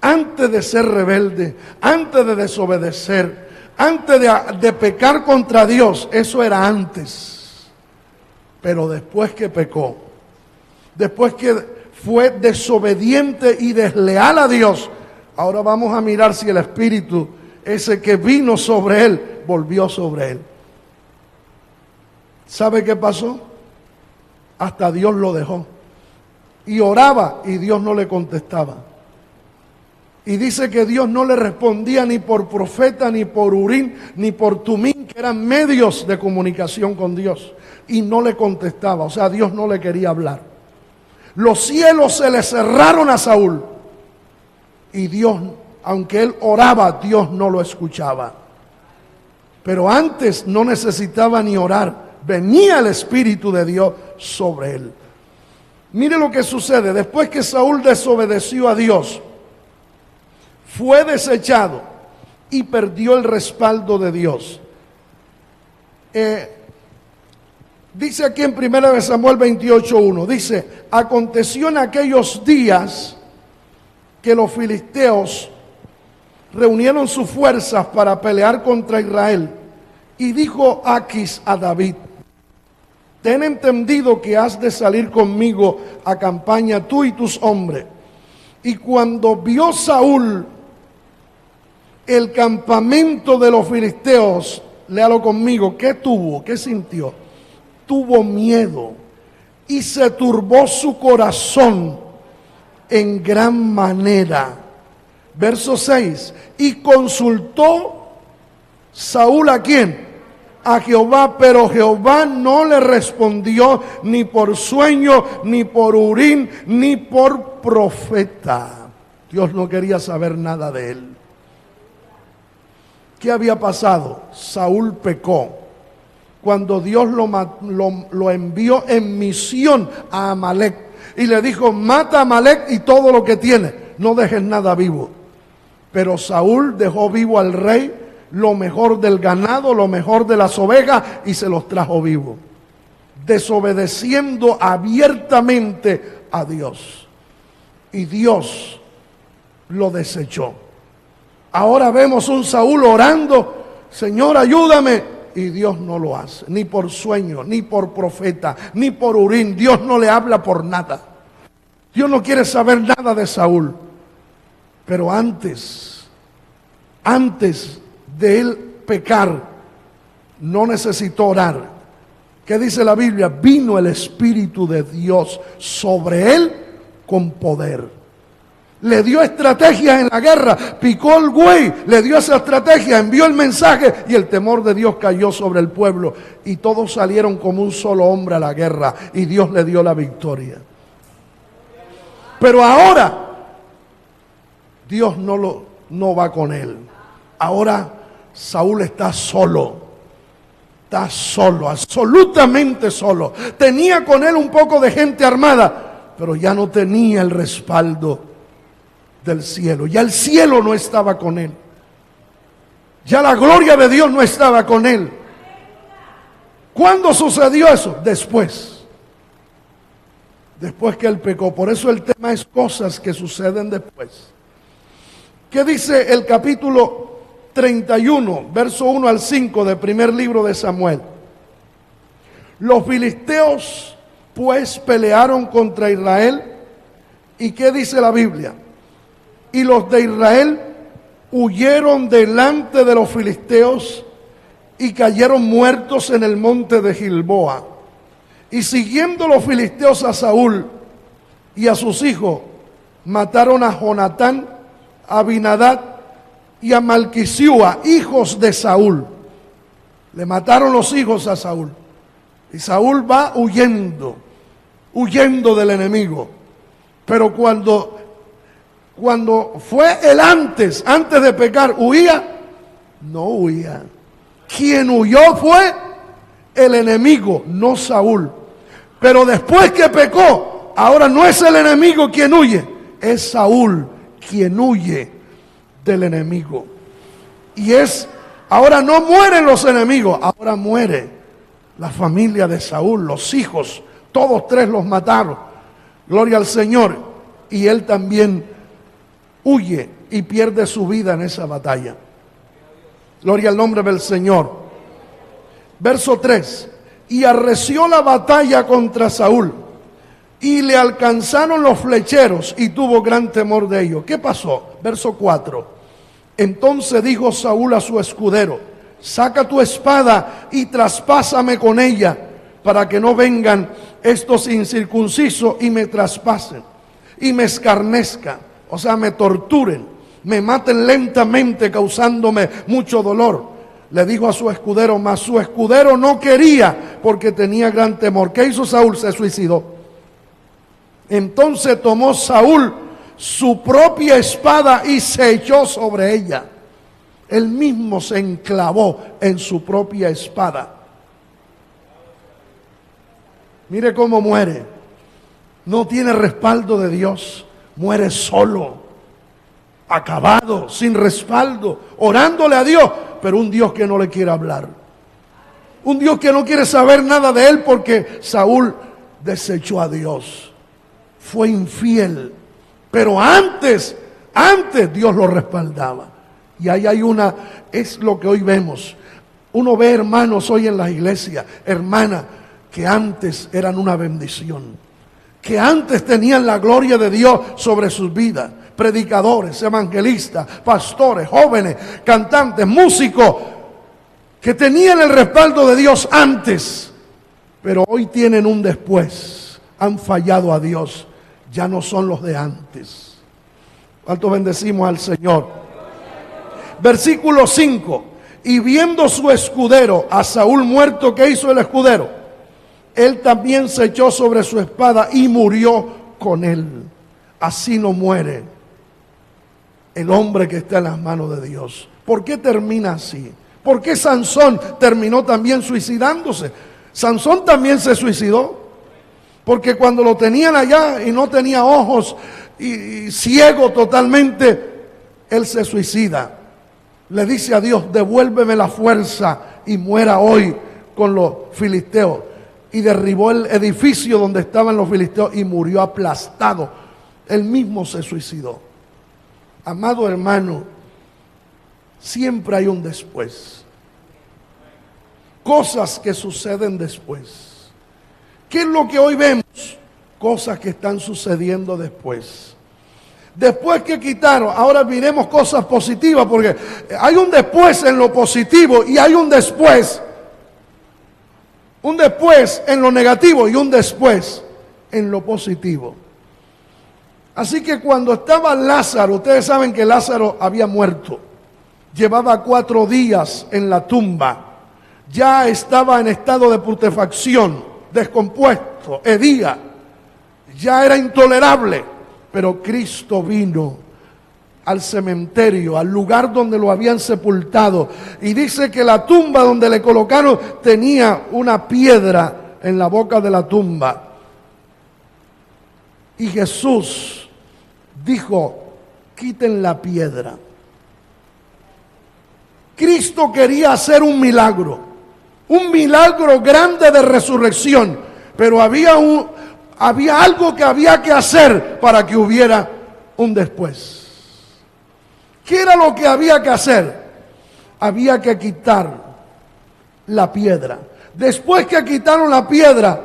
antes de ser rebelde, antes de desobedecer, antes de pecar contra Dios, eso era antes. Pero después que pecó, después que fue desobediente y desleal a Dios, ahora vamos a mirar si el Espíritu, ese que vino sobre él, volvió sobre él. ¿Sabe qué pasó? Hasta Dios lo dejó. Y oraba y Dios no le contestaba. Y dice que Dios no le respondía ni por profeta, ni por Urim, ni por Tumim, que eran medios de comunicación con Dios. Y no le contestaba, o sea, Dios no le quería hablar. Los cielos se le cerraron a Saúl. Y Dios, aunque él oraba, Dios no lo escuchaba. Pero antes no necesitaba ni orar. Venía el Espíritu de Dios sobre él. Mire lo que sucede. Después que Saúl desobedeció a Dios, fue desechado y perdió el respaldo de Dios. Dice aquí en 1 Samuel 28:1, dice: aconteció en aquellos días que los filisteos reunieron sus fuerzas para pelear contra Israel. Y dijo Aquis a David: ten entendido que has de salir conmigo a campaña, tú y tus hombres. Y cuando vio Saúl el campamento de los filisteos, léalo conmigo, ¿qué tuvo? ¿Qué sintió? Tuvo miedo y se turbó su corazón en gran manera. Verso 6, y consultó Saúl ¿a quién? A Jehová, pero Jehová no le respondió ni por sueño, ni por Urim, ni por profeta. Dios no quería saber nada de él. ¿Qué había pasado? Saúl pecó. Cuando Dios lo envió en misión a Amalek y le dijo: mata a Amalek y todo lo que tiene, no dejes nada vivo. Pero Saúl dejó vivo al rey, lo mejor del ganado, lo mejor de las ovejas, y se los trajo vivos, desobedeciendo abiertamente a Dios. Y Dios lo desechó. Ahora vemos un Saúl orando: Señor, ayúdame. Y Dios no lo hace, ni por sueño, ni por profeta, ni por Urim. Dios no le habla por nada. Dios no quiere saber nada de Saúl. Pero antes de él pecar, no necesitó orar. ¿Qué dice la Biblia? Vino el Espíritu de Dios sobre él con poder. Le dio estrategias en la guerra, picó el buey, le dio esa estrategia, envió el mensaje, y el temor de Dios cayó sobre el pueblo. Y todos salieron como un solo hombre a la guerra, y Dios le dio la victoria. Pero ahora Dios no va con él. Ahora Saúl está solo. Está solo, absolutamente solo. Tenía con él un poco de gente armada, pero ya no tenía el respaldo del cielo. Ya el cielo no estaba con él. Ya la gloria de Dios no estaba con él. ¿Cuándo sucedió eso? Después que él pecó. Por eso el tema es cosas que suceden después. ¿Qué dice el capítulo 31, verso 1 al 5 del primer libro de Samuel? Los filisteos pues pelearon contra Israel. ¿Y qué dice la Biblia? Y los de Israel huyeron delante de los filisteos y cayeron muertos en el monte de Gilboa. Y siguiendo los filisteos a Saúl y a sus hijos, mataron a Jonatán, a Abinadab y a Malquisúa, hijos de Saúl. Le mataron los hijos a Saúl. Y Saúl va huyendo del enemigo. Pero cuando fue el antes de pecar, ¿huía? No huía. Quien huyó fue el enemigo, no Saúl. Pero después que pecó, ahora no es el enemigo quien huye, es Saúl quien huye del enemigo. Y ahora no mueren los enemigos, ahora muere la familia de Saúl, los hijos, todos tres los mataron. Gloria al Señor. Y él también huye y pierde su vida en esa batalla. Gloria al nombre del Señor. Verso 3. Y arreció la batalla contra Saúl, y le alcanzaron los flecheros, y tuvo gran temor de ellos. ¿Qué pasó? Verso 4. Entonces dijo Saúl a su escudero: saca tu espada y traspásame con ella, para que no vengan estos incircuncisos y me traspasen, y me escarnezcan, o sea, me torturen, me maten lentamente, causándome mucho dolor. Le dijo a su escudero, mas su escudero no quería, porque tenía gran temor. ¿Qué hizo Saúl? Se suicidó. Entonces tomó Saúl su propia espada y se echó sobre ella. Él mismo se enclavó en su propia espada. Mire cómo muere. No tiene respaldo de Dios. Muere solo, acabado, sin respaldo, orándole a Dios, pero un Dios que no le quiere hablar. Un Dios que no quiere saber nada de él, porque Saúl desechó a Dios. Fue infiel. Pero antes Dios lo respaldaba. Y ahí es lo que hoy vemos. Uno ve hermanos hoy en las iglesias, hermanas, que antes eran una bendición, que antes tenían la gloria de Dios sobre sus vidas. Predicadores, evangelistas, pastores, jóvenes, cantantes, músicos, que tenían el respaldo de Dios antes, pero hoy tienen un después. Han fallado a Dios. Ya no son los de antes. ¿Cuántos bendecimos al Señor? Versículo 5. Y viendo su escudero a Saúl muerto, ¿qué hizo el escudero? Él también se echó sobre su espada y murió con él. Así no muere el hombre que está en las manos de Dios. ¿Por qué termina así? ¿Por qué Sansón terminó también suicidándose? Sansón también se suicidó. Porque cuando lo tenían allá y no tenía ojos y ciego totalmente, él se suicida. Le dice a Dios: devuélveme la fuerza y muera hoy con los filisteos. Y derribó el edificio donde estaban los filisteos y murió aplastado. Él mismo se suicidó. Amado hermano, siempre hay un después. Cosas que suceden después. ¿Qué es lo que hoy vemos? Cosas que están sucediendo después. Después que quitaron, ahora miremos cosas positivas, porque hay un después en lo positivo y hay un después en lo negativo y un después en lo positivo. Así que cuando estaba Lázaro, ustedes saben que Lázaro había muerto, llevaba 4 días en la tumba, ya estaba en estado de putrefacción, descompuesto, hedía, ya era intolerable, pero Cristo vino al cementerio, al lugar donde lo habían sepultado. Y dice que la tumba donde le colocaron tenía una piedra en la boca de la tumba. Y Jesús dijo: quiten la piedra. Cristo quería hacer un milagro grande de resurrección, pero había algo que había que hacer para que hubiera un después. ¿Qué era lo que había que hacer? Había que quitar la piedra. Después que quitaron la piedra,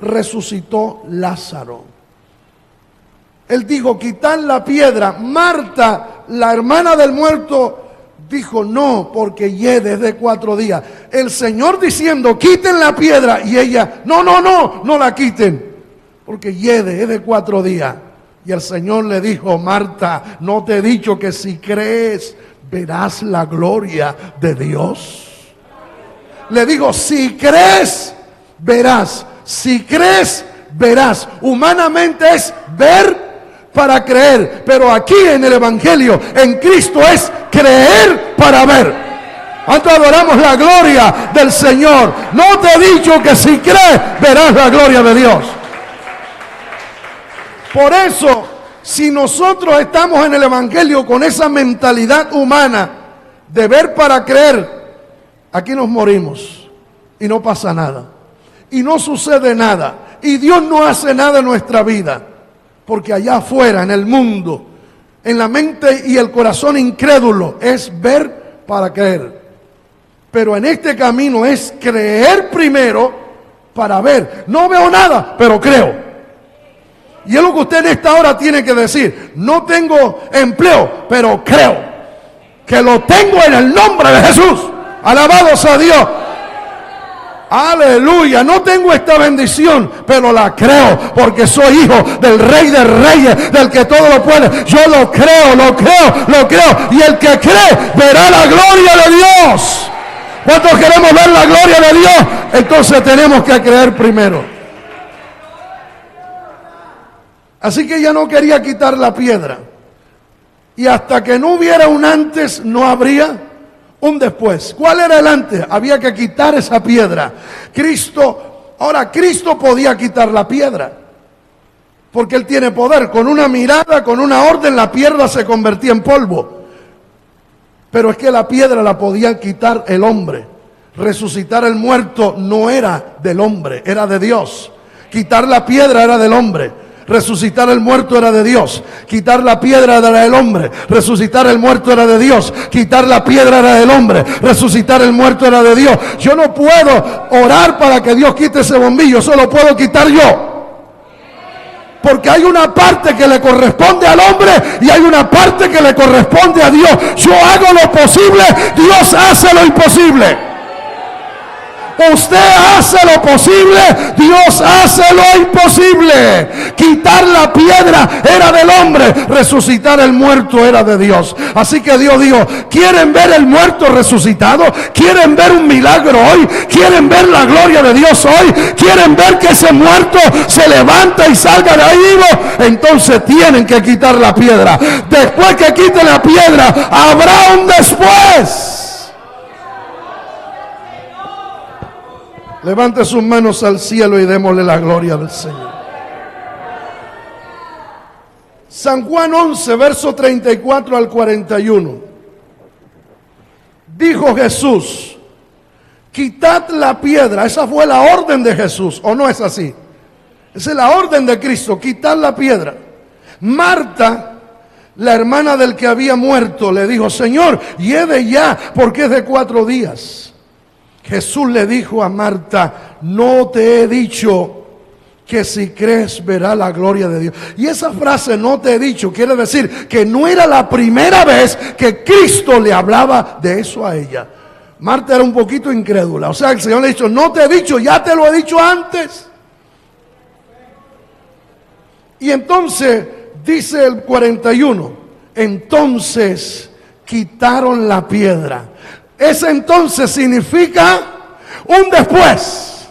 resucitó Lázaro. Él dijo: quitar la piedra. Marta, la hermana del muerto, dijo: no, porque hiede, es de 4 días. El Señor diciendo: quiten la piedra, y ella: no la quiten, porque hiede, es de 4 días. Y el Señor le dijo: Marta, ¿no te he dicho que si crees verás la gloria de Dios? Le digo: si crees, verás. Si crees, verás. Humanamente es ver para creer, pero aquí en el Evangelio, en Cristo, es creer para ver. ¿Cuánto adoramos la gloria del Señor? No te he dicho que si crees, verás la gloria de Dios. Por eso, si nosotros estamos en el Evangelio con esa mentalidad humana de ver para creer, aquí nos morimos y no pasa nada, y no sucede nada, y Dios no hace nada en nuestra vida, porque allá afuera, en el mundo, en la mente y el corazón incrédulo, es ver para creer. Pero en este camino es creer primero para ver. No veo nada, pero creo. Y es lo que usted en esta hora tiene que decir: no tengo empleo, pero creo que lo tengo en el nombre de Jesús. Alabado sea Dios. Aleluya. No tengo esta bendición, pero la creo, porque soy hijo del Rey de Reyes, del que todo lo puede. Yo lo creo. Y el que cree verá la gloria de Dios. ¿Cuántos queremos ver la gloria de Dios? Entonces tenemos que creer primero. Así que ella no quería quitar la piedra. Y hasta que no hubiera un antes, no habría un después. ¿Cuál era el antes? Había que quitar esa piedra. Cristo podía quitar la piedra, porque Él tiene poder. Con una mirada, con una orden, la piedra se convertía en polvo. Pero es que la piedra la podía quitar el hombre. Resucitar el muerto no era del hombre, era de Dios. Quitar la piedra era del hombre. Resucitar el muerto era de Dios. Quitar la piedra era del hombre. Resucitar el muerto era de Dios. Quitar la piedra era del hombre. Resucitar el muerto era de Dios. Yo no puedo orar para que Dios quite ese bombillo, solo puedo quitar yo. Porque hay una parte que le corresponde al hombre y hay una parte que le corresponde a Dios. Yo hago lo posible, Dios hace lo imposible. Usted hace lo posible, Dios hace lo imposible. Quitar la piedra era del hombre, resucitar el muerto era de Dios. Así que Dios dijo: ¿quieren ver el muerto resucitado? ¿Quieren ver un milagro hoy? ¿Quieren ver la gloria de Dios hoy? ¿Quieren ver que ese muerto se levanta y salga de ahí vivo? Entonces tienen que quitar la piedra. Después que quiten la piedra, habrá un después. Levante sus manos al cielo y démosle la gloria del Señor. San Juan 11, verso 34 al 41. Dijo Jesús: quitad la piedra. Esa fue la orden de Jesús, ¿o no es así? Esa es la orden de Cristo: quitad la piedra. Marta, la hermana del que había muerto, le dijo: Señor, hiede ya, porque es de 4 días. Jesús le dijo a Marta: no te he dicho que si crees verá la gloria de Dios. Y esa frase, no te he dicho, quiere decir que no era la primera vez que Cristo le hablaba de eso a ella. Marta era un poquito incrédula. O sea, el Señor le ha dicho: no te he dicho, ya te lo he dicho antes. Y entonces dice el 41: entonces quitaron la piedra. Ese entonces significa un después.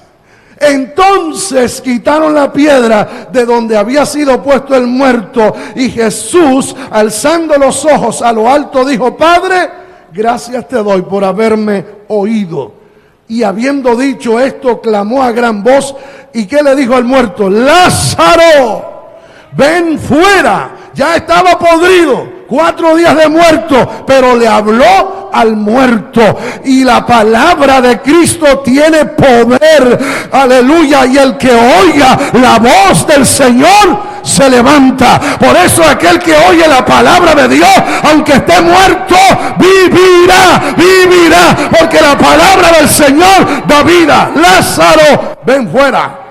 Entonces quitaron la piedra de donde había sido puesto el muerto, y Jesús, alzando los ojos a lo alto, dijo: Padre, gracias te doy por haberme oído. Y habiendo dicho esto, clamó a gran voz. ¿Y qué le dijo al muerto? Lázaro, ven fuera. Ya estaba podrido, 4 días de muerto, pero le habló al muerto. Y la palabra de Cristo tiene poder, aleluya. Y el que oiga la voz del Señor se levanta. Por eso aquel que oye la palabra de Dios, aunque esté muerto, vivirá, vivirá, porque la palabra del Señor da vida. Lázaro, ven fuera.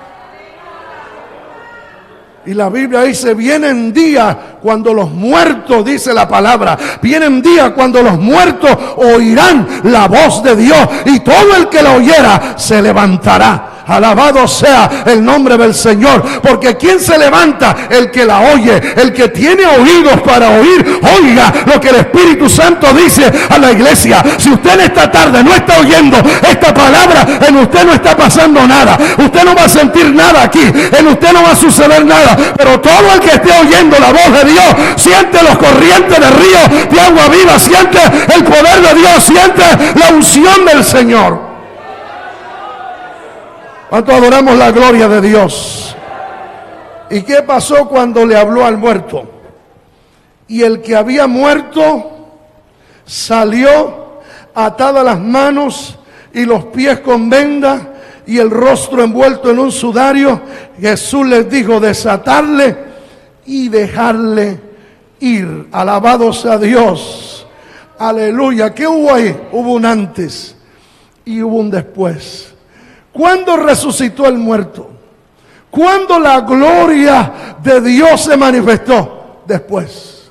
Y la Biblia dice: vienen días cuando los muertos, dice la palabra, vienen días cuando los muertos oirán la voz de Dios, y todo el que la oyera se levantará. Alabado sea el nombre del Señor. Porque ¿quién se levanta? El que la oye, el que tiene oídos para oír. Oiga lo que el Espíritu Santo dice a la iglesia. Si usted en esta tarde no está oyendo esta palabra, en usted no está pasando nada. Usted no va a sentir nada aquí, en usted no va a suceder nada. Pero todo el que esté oyendo la voz de Dios, siente los corrientes de río de agua viva, siente el poder de Dios, siente la unción del Señor. ¿Cuánto adoramos la gloria de Dios? ¿Y qué pasó cuando le habló al muerto? Y el que había muerto salió atada las manos y los pies con vendas y el rostro envuelto en un sudario. Jesús les dijo: desatarle y dejarle ir. Alabado sea Dios. Aleluya. ¿Qué hubo ahí? Hubo un antes y hubo un después. ¿Cuándo resucitó el muerto? ¿Cuándo la gloria de Dios se manifestó? Después.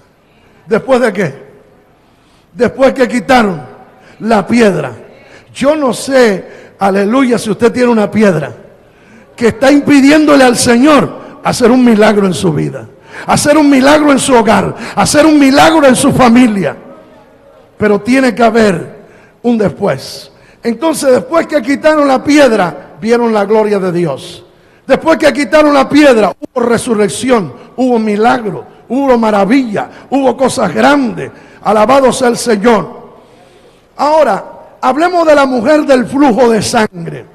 ¿Después de qué? Después que quitaron la piedra. Yo no sé, aleluya, si usted tiene una piedra que está impidiéndole al Señor hacer un milagro en su vida, hacer un milagro en su hogar, hacer un milagro en su familia. Pero tiene que haber un después. Entonces, después que quitaron la piedra, vieron la gloria de Dios. Después que quitaron la piedra, hubo resurrección, hubo milagro, hubo maravilla, hubo cosas grandes. Alabado sea el Señor. Ahora, hablemos de la mujer del flujo de sangre.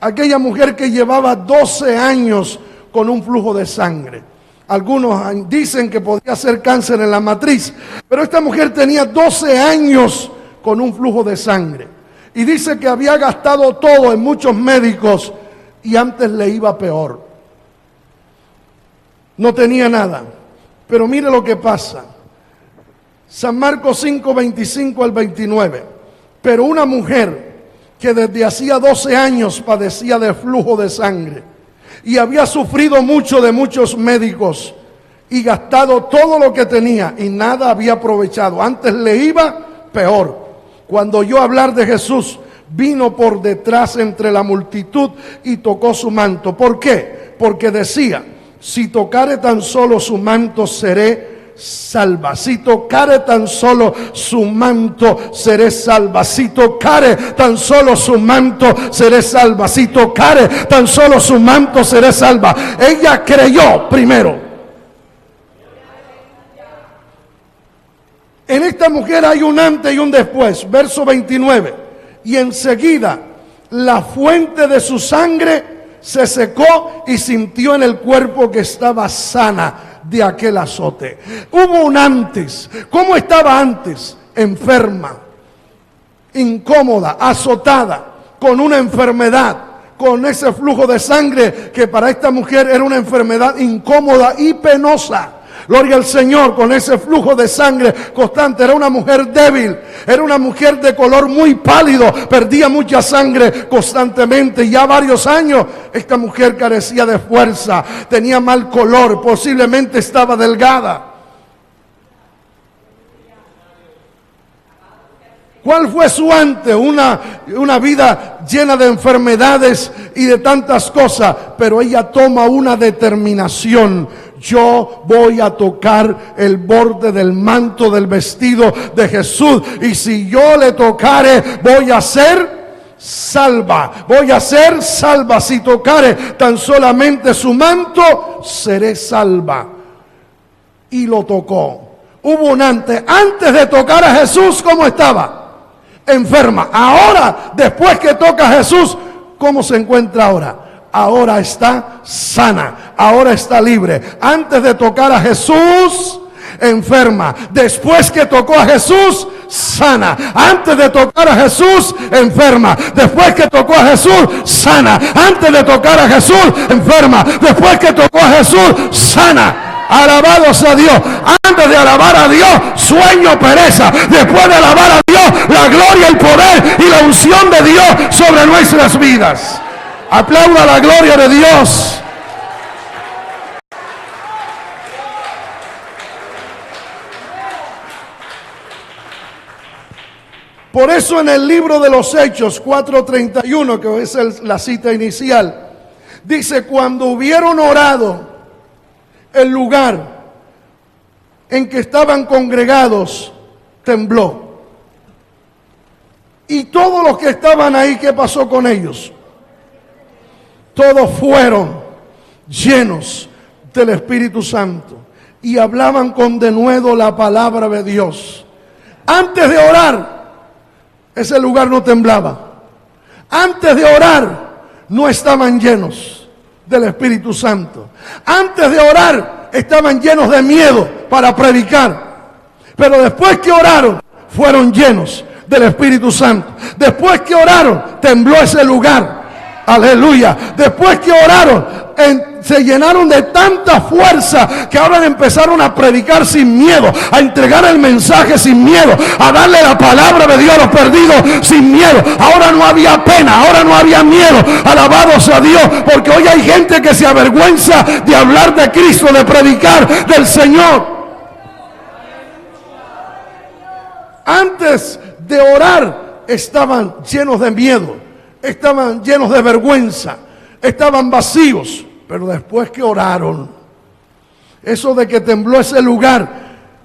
Aquella mujer que llevaba 12 años con un flujo de sangre. Algunos dicen que podía ser cáncer en la matriz, pero esta mujer tenía 12 años con un flujo de sangre. Y dice que había gastado todo en muchos médicos y antes le iba peor. No tenía nada. Pero mire lo que pasa. San Marcos 5, 25 al 29. Pero una mujer que desde hacía 12 años padecía de flujo de sangre y había sufrido mucho de muchos médicos y gastado todo lo que tenía y nada había aprovechado. Antes le iba peor. Cuando oyó hablar de Jesús, vino por detrás entre la multitud y tocó su manto. ¿Por qué? Porque decía: si tocare tan solo su manto, seré salva. Si tocare tan solo su manto, seré salva. Si tocare tan solo su manto, seré salva. Si tocare tan solo su manto, seré salva. Ella creyó primero. En esta mujer hay un antes y un después. Verso 29. Y enseguida la fuente de su sangre se secó y sintió en el cuerpo que estaba sana de aquel azote. Hubo un antes. ¿Cómo estaba antes? Enferma, incómoda, azotada, con una enfermedad, con ese flujo de sangre que para esta mujer era una enfermedad incómoda y penosa. Gloria al Señor, con ese flujo de sangre constante. Era una mujer débil, era una mujer de color muy pálido, perdía mucha sangre constantemente. Ya varios años esta mujer carecía de fuerza, tenía mal color, posiblemente estaba delgada. ¿Cuál fue su antes? Una vida llena de enfermedades y de tantas cosas, pero ella toma una determinación. Yo voy a tocar el borde del manto del vestido de Jesús, y si yo le tocare, voy a ser salva. Voy a ser salva. Si tocare tan solamente su manto, seré salva. Y lo tocó. Hubo un antes. Antes de tocar a Jesús, ¿cómo estaba? Enferma. Ahora, después que toca a Jesús, ¿cómo se encuentra ahora? Ahora está sana. Ahora está libre. Antes de tocar a Jesús, enferma. Después que tocó a Jesús, sana. Antes de tocar a Jesús, enferma. Después que tocó a Jesús, sana. Antes de tocar a Jesús, enferma. Después que tocó a Jesús, sana. Alabado sea Dios. Antes de alabar a Dios, sueño, pereza. Después de alabar a Dios, la gloria, el poder y la unción de Dios sobre nuestras vidas. Aplauda la gloria de Dios. Por eso en el libro de los Hechos 4:31, que es la cita inicial, dice: cuando hubieron orado, el lugar en que estaban congregados tembló. Y todos los que estaban ahí, ¿qué pasó con ellos? Todos fueron llenos del Espíritu Santo y hablaban con denuedo la palabra de Dios. Antes de orar, ese lugar no temblaba. Antes de orar, no estaban llenos del Espíritu Santo. Antes de orar, estaban llenos de miedo para predicar. Pero después que oraron, fueron llenos del Espíritu Santo. Después que oraron, tembló ese lugar. Aleluya. Después que oraron, se llenaron de tanta fuerza que ahora empezaron a predicar sin miedo, a entregar el mensaje sin miedo, a darle la palabra de Dios a los perdidos sin miedo. Ahora no había pena, ahora no había miedo. Alabado sea Dios, porque hoy hay gente que se avergüenza de hablar de Cristo, de predicar del Señor. Antes de orar estaban llenos de miedo, estaban llenos de vergüenza, estaban vacíos. Pero después que oraron, eso de que tembló ese lugar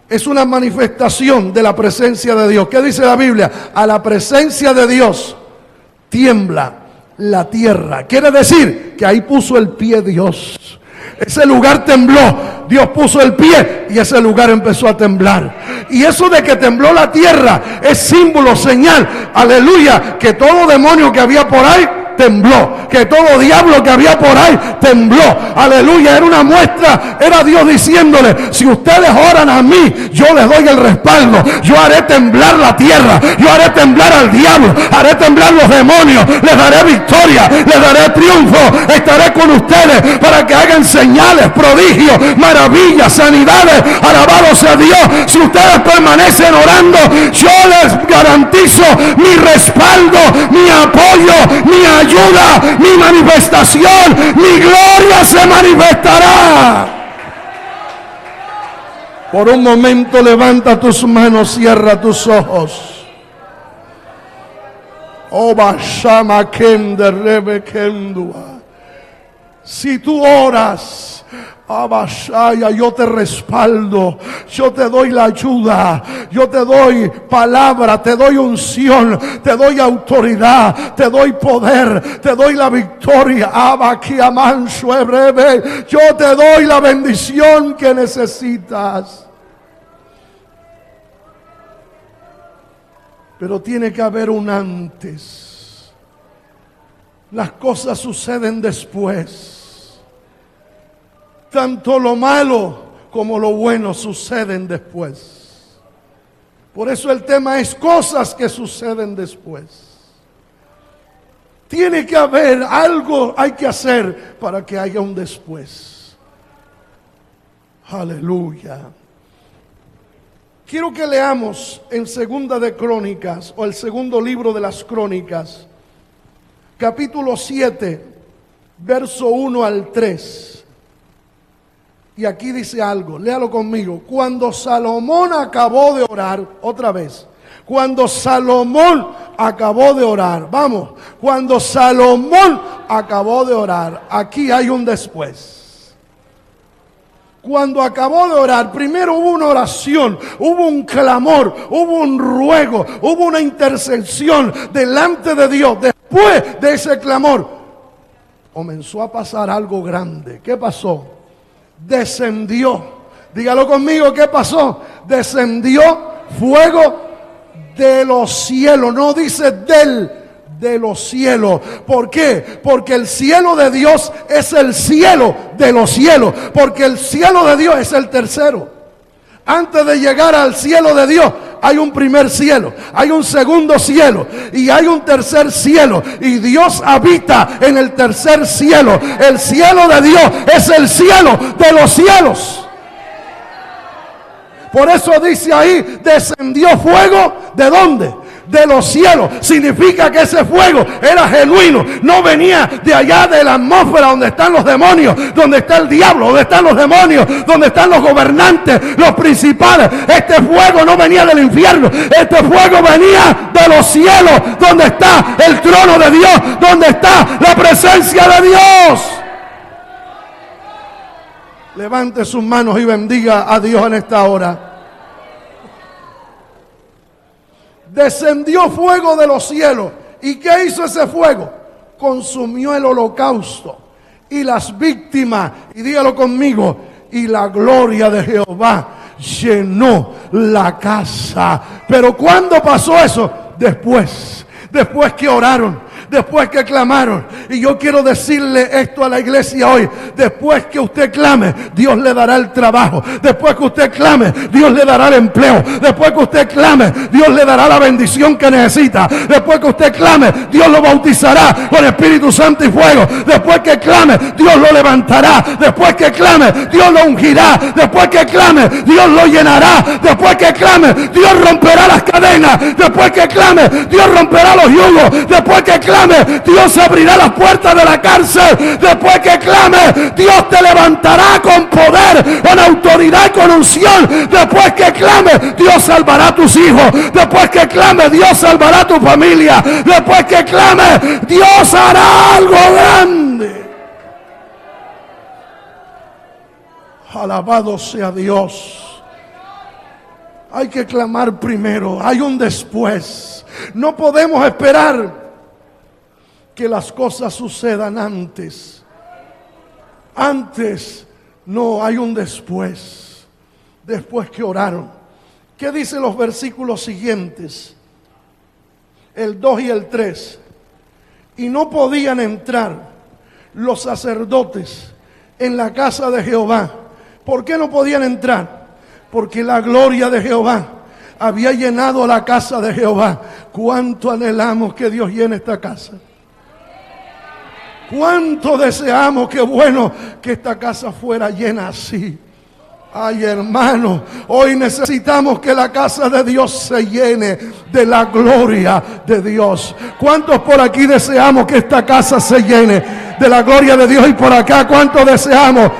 es una manifestación de la presencia de Dios. ¿Qué dice la Biblia? A la presencia de Dios tiembla la tierra. Quiere decir que ahí puso el pie Dios. Ese lugar tembló, Dios puso el pie y ese lugar empezó a temblar. Y eso de que tembló la tierra es símbolo, señal, aleluya, que todo demonio que había por ahí tembló, que todo diablo que había por ahí tembló, aleluya. Era una muestra, era Dios diciéndole: si ustedes oran a mí, yo les doy el respaldo, yo haré temblar la tierra, yo haré temblar al diablo, haré temblar los demonios, les daré victoria, les daré triunfo, estaré con ustedes para que hagan señales, prodigios, maravillas, sanidades. Alabado sea Dios. Si ustedes permanecen orando, yo les garantizo mi respaldo, mi apoyo, mi ayuda, mi manifestación, mi gloria se manifestará. Por un momento levanta tus manos, cierra tus ojos. Si tú oras, Abashaya, yo te respaldo, yo te doy la ayuda, yo te doy palabra, te doy unción, te doy autoridad, te doy poder, te doy la victoria. Yo te doy la bendición que necesitas. Pero tiene que haber un antes. Las cosas suceden después. Tanto lo malo como lo bueno suceden después. Por eso el tema es cosas que suceden después. Tiene que haber algo, hay que hacer para que haya un después. Aleluya. Quiero que leamos en Segunda de Crónicas, o el segundo libro de las Crónicas, capítulo 7, verso 1 al 3. Y aquí dice algo, léalo conmigo. Cuando Salomón acabó de orar, otra vez. Cuando Salomón acabó de orar, vamos. Cuando Salomón acabó de orar, aquí hay un después. Cuando acabó de orar, primero hubo una oración, hubo un clamor, hubo un ruego, hubo una intercesión delante de Dios. Después después de ese clamor, comenzó a pasar algo grande. ¿Qué pasó? Descendió. Dígalo conmigo, ¿qué pasó? Descendió fuego de los cielos. No dice de los cielos. ¿Por qué? Porque el cielo de Dios es el cielo de los cielos. Porque el cielo de Dios es el tercero. Antes de llegar al cielo de Dios, hay un primer cielo, hay un segundo cielo y hay un tercer cielo. Y Dios habita en el tercer cielo. El cielo de Dios es el cielo de los cielos. Por eso dice ahí, descendió fuego, ¿de dónde? De los cielos. Significa que ese fuego era genuino, no venía de allá de la atmósfera donde están los demonios, donde está el diablo, donde están los demonios, donde están los gobernantes, los principales. Este fuego no venía del infierno, este fuego venía de los cielos, donde está el trono de Dios, donde está la presencia de Dios. Levante sus manos y bendiga a Dios en esta hora. Descendió fuego de los cielos. ¿Y qué hizo ese fuego? Consumió el holocausto y las víctimas. Y dígalo conmigo. Y la gloria de Jehová llenó la casa. Pero ¿cuándo pasó eso? Después que oraron. Después que clamaron. Y yo quiero decirle esto a la iglesia hoy. Después que usted clame, Dios le dará el trabajo. Después que usted clame, Dios le dará el empleo. Después que usted clame, Dios le dará la bendición que necesita. Después que usted clame, Dios lo bautizará con Espíritu Santo y fuego. Después que clame, Dios lo levantará. Después que clame, Dios lo ungirá. Después que clame, Dios lo llenará. Después que clame, Dios romperá las cadenas. Después que clame, Dios romperá los yugos. Después que clame, Dios abrirá las puertas de la cárcel. Después que clame, Dios te levantará con poder, con autoridad y con unción. Después que clame, Dios salvará a tus hijos. Después que clame, Dios salvará a tu familia. Después que clame, Dios hará algo grande. Alabado sea Dios. Hay que clamar primero, hay un después. No podemos esperar que las cosas sucedan antes. Antes no, hay un después. Después que oraron. ¿Qué dicen los versículos siguientes? El 2 y el 3. Y no podían entrar los sacerdotes en la casa de Jehová. ¿Por qué no podían entrar? Porque la gloria de Jehová había llenado la casa de Jehová. ¿Cuánto anhelamos que Dios llene esta casa? ¿Cuánto deseamos? Qué bueno que esta casa fuera llena así. Ay, hermano, hoy necesitamos que la casa de Dios se llene de la gloria de Dios. ¿Cuántos por aquí deseamos que esta casa se llene de la gloria de Dios? Y por acá, ¿cuántos deseamos?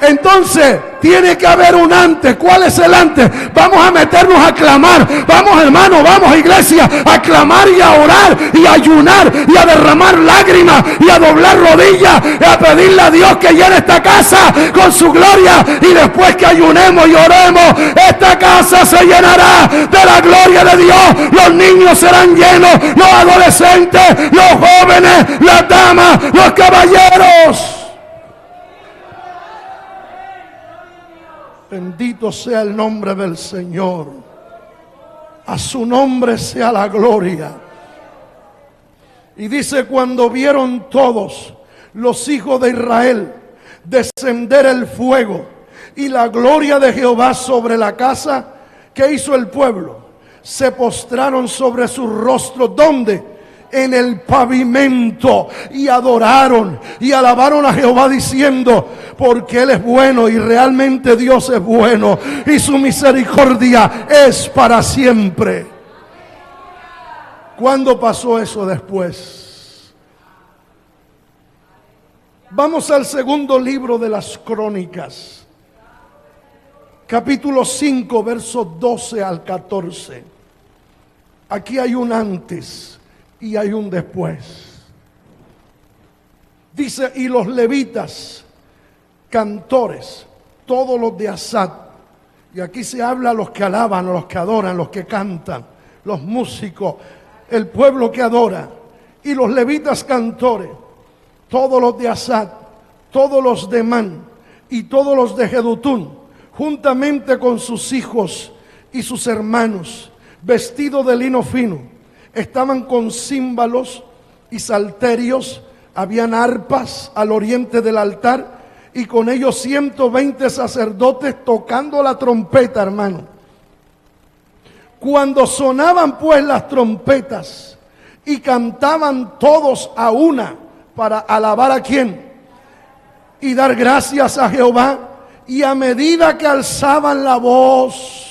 Entonces, tiene que haber un antes. ¿Cuál es el antes? Vamos a meternos a clamar. Vamos, hermano, vamos, iglesia, a clamar y a orar y a ayunar y a derramar lágrimas y a doblar rodillas y a pedirle a Dios que llene esta casa con su gloria. Y después que ayunemos y oremos, esta casa se llenará de la gloria de Dios. Los niños serán llenos, los adolescentes, los jóvenes, las damas, los caballeros. Bendito sea el nombre del Señor. A su nombre sea la gloria. Y dice, cuando vieron todos los hijos de Israel descender el fuego y la gloria de Jehová sobre la casa, ¿qué hizo el pueblo? Se postraron sobre sus rostros. ¿Dónde? En el pavimento, y adoraron y alabaron a Jehová diciendo, porque Él es bueno y realmente Dios es bueno y su misericordia es para siempre. ¿Cuándo pasó eso después? Vamos al segundo libro de las Crónicas, capítulo 5, versos 12 al 14. Aquí hay un antes y hay un después. Dice, y los levitas, cantores, todos los de Asaf, y aquí se habla a los que alaban, a los que adoran, los que cantan, los músicos, el pueblo que adora, y los levitas cantores, todos los de Asad, todos los de Man y todos los de Jedutún, juntamente con sus hijos y sus hermanos, vestidos de lino fino, estaban con címbalos y salterios, habían arpas al oriente del altar, y con ellos 120 sacerdotes tocando la trompeta, hermano. Cuando sonaban pues las trompetas y cantaban todos a una para alabar a quién y dar gracias a Jehová, y a medida que alzaban la voz,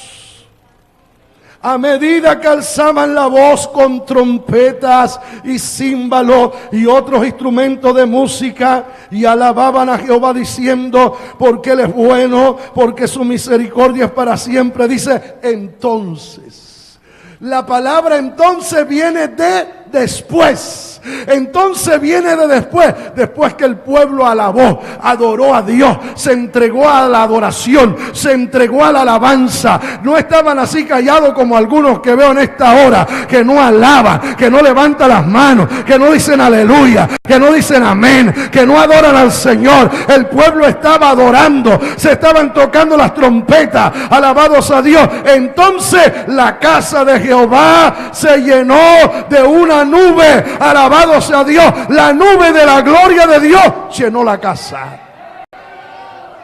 con trompetas y címbalos y otros instrumentos de música, y alababan a Jehová diciendo, porque Él es bueno, porque su misericordia es para siempre. Dice, entonces. La palabra entonces viene de después. Entonces viene de después que el pueblo alabó, adoró a Dios, se entregó a la adoración, se entregó a la alabanza. No estaban así callados como algunos que veo en esta hora, que no alaban, que no levantan las manos, que no dicen aleluya, que no dicen amén, que no adoran al Señor. El pueblo estaba adorando, se estaban tocando las trompetas, alabados a Dios. Entonces la casa de Jehová se llenó de una nube, alabados a Dios. La nube de la gloria de Dios llenó la casa.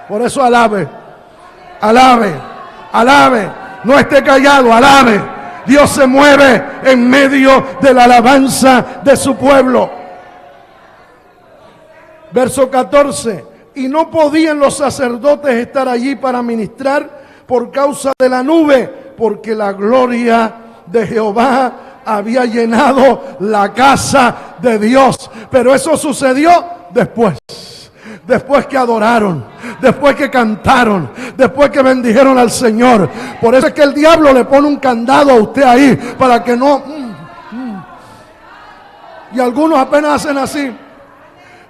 Por eso alabe, no esté callado, alabe. Dios se mueve en medio de la alabanza de su pueblo. Verso 14, y no podían los sacerdotes estar allí para ministrar por causa de la nube, porque la gloria de Jehová había llenado la casa de Dios. Pero eso sucedió después que adoraron, después que cantaron, después que bendijeron al Señor. Por eso es que el diablo le pone un candado a usted ahí, para que no... Y algunos apenas hacen así.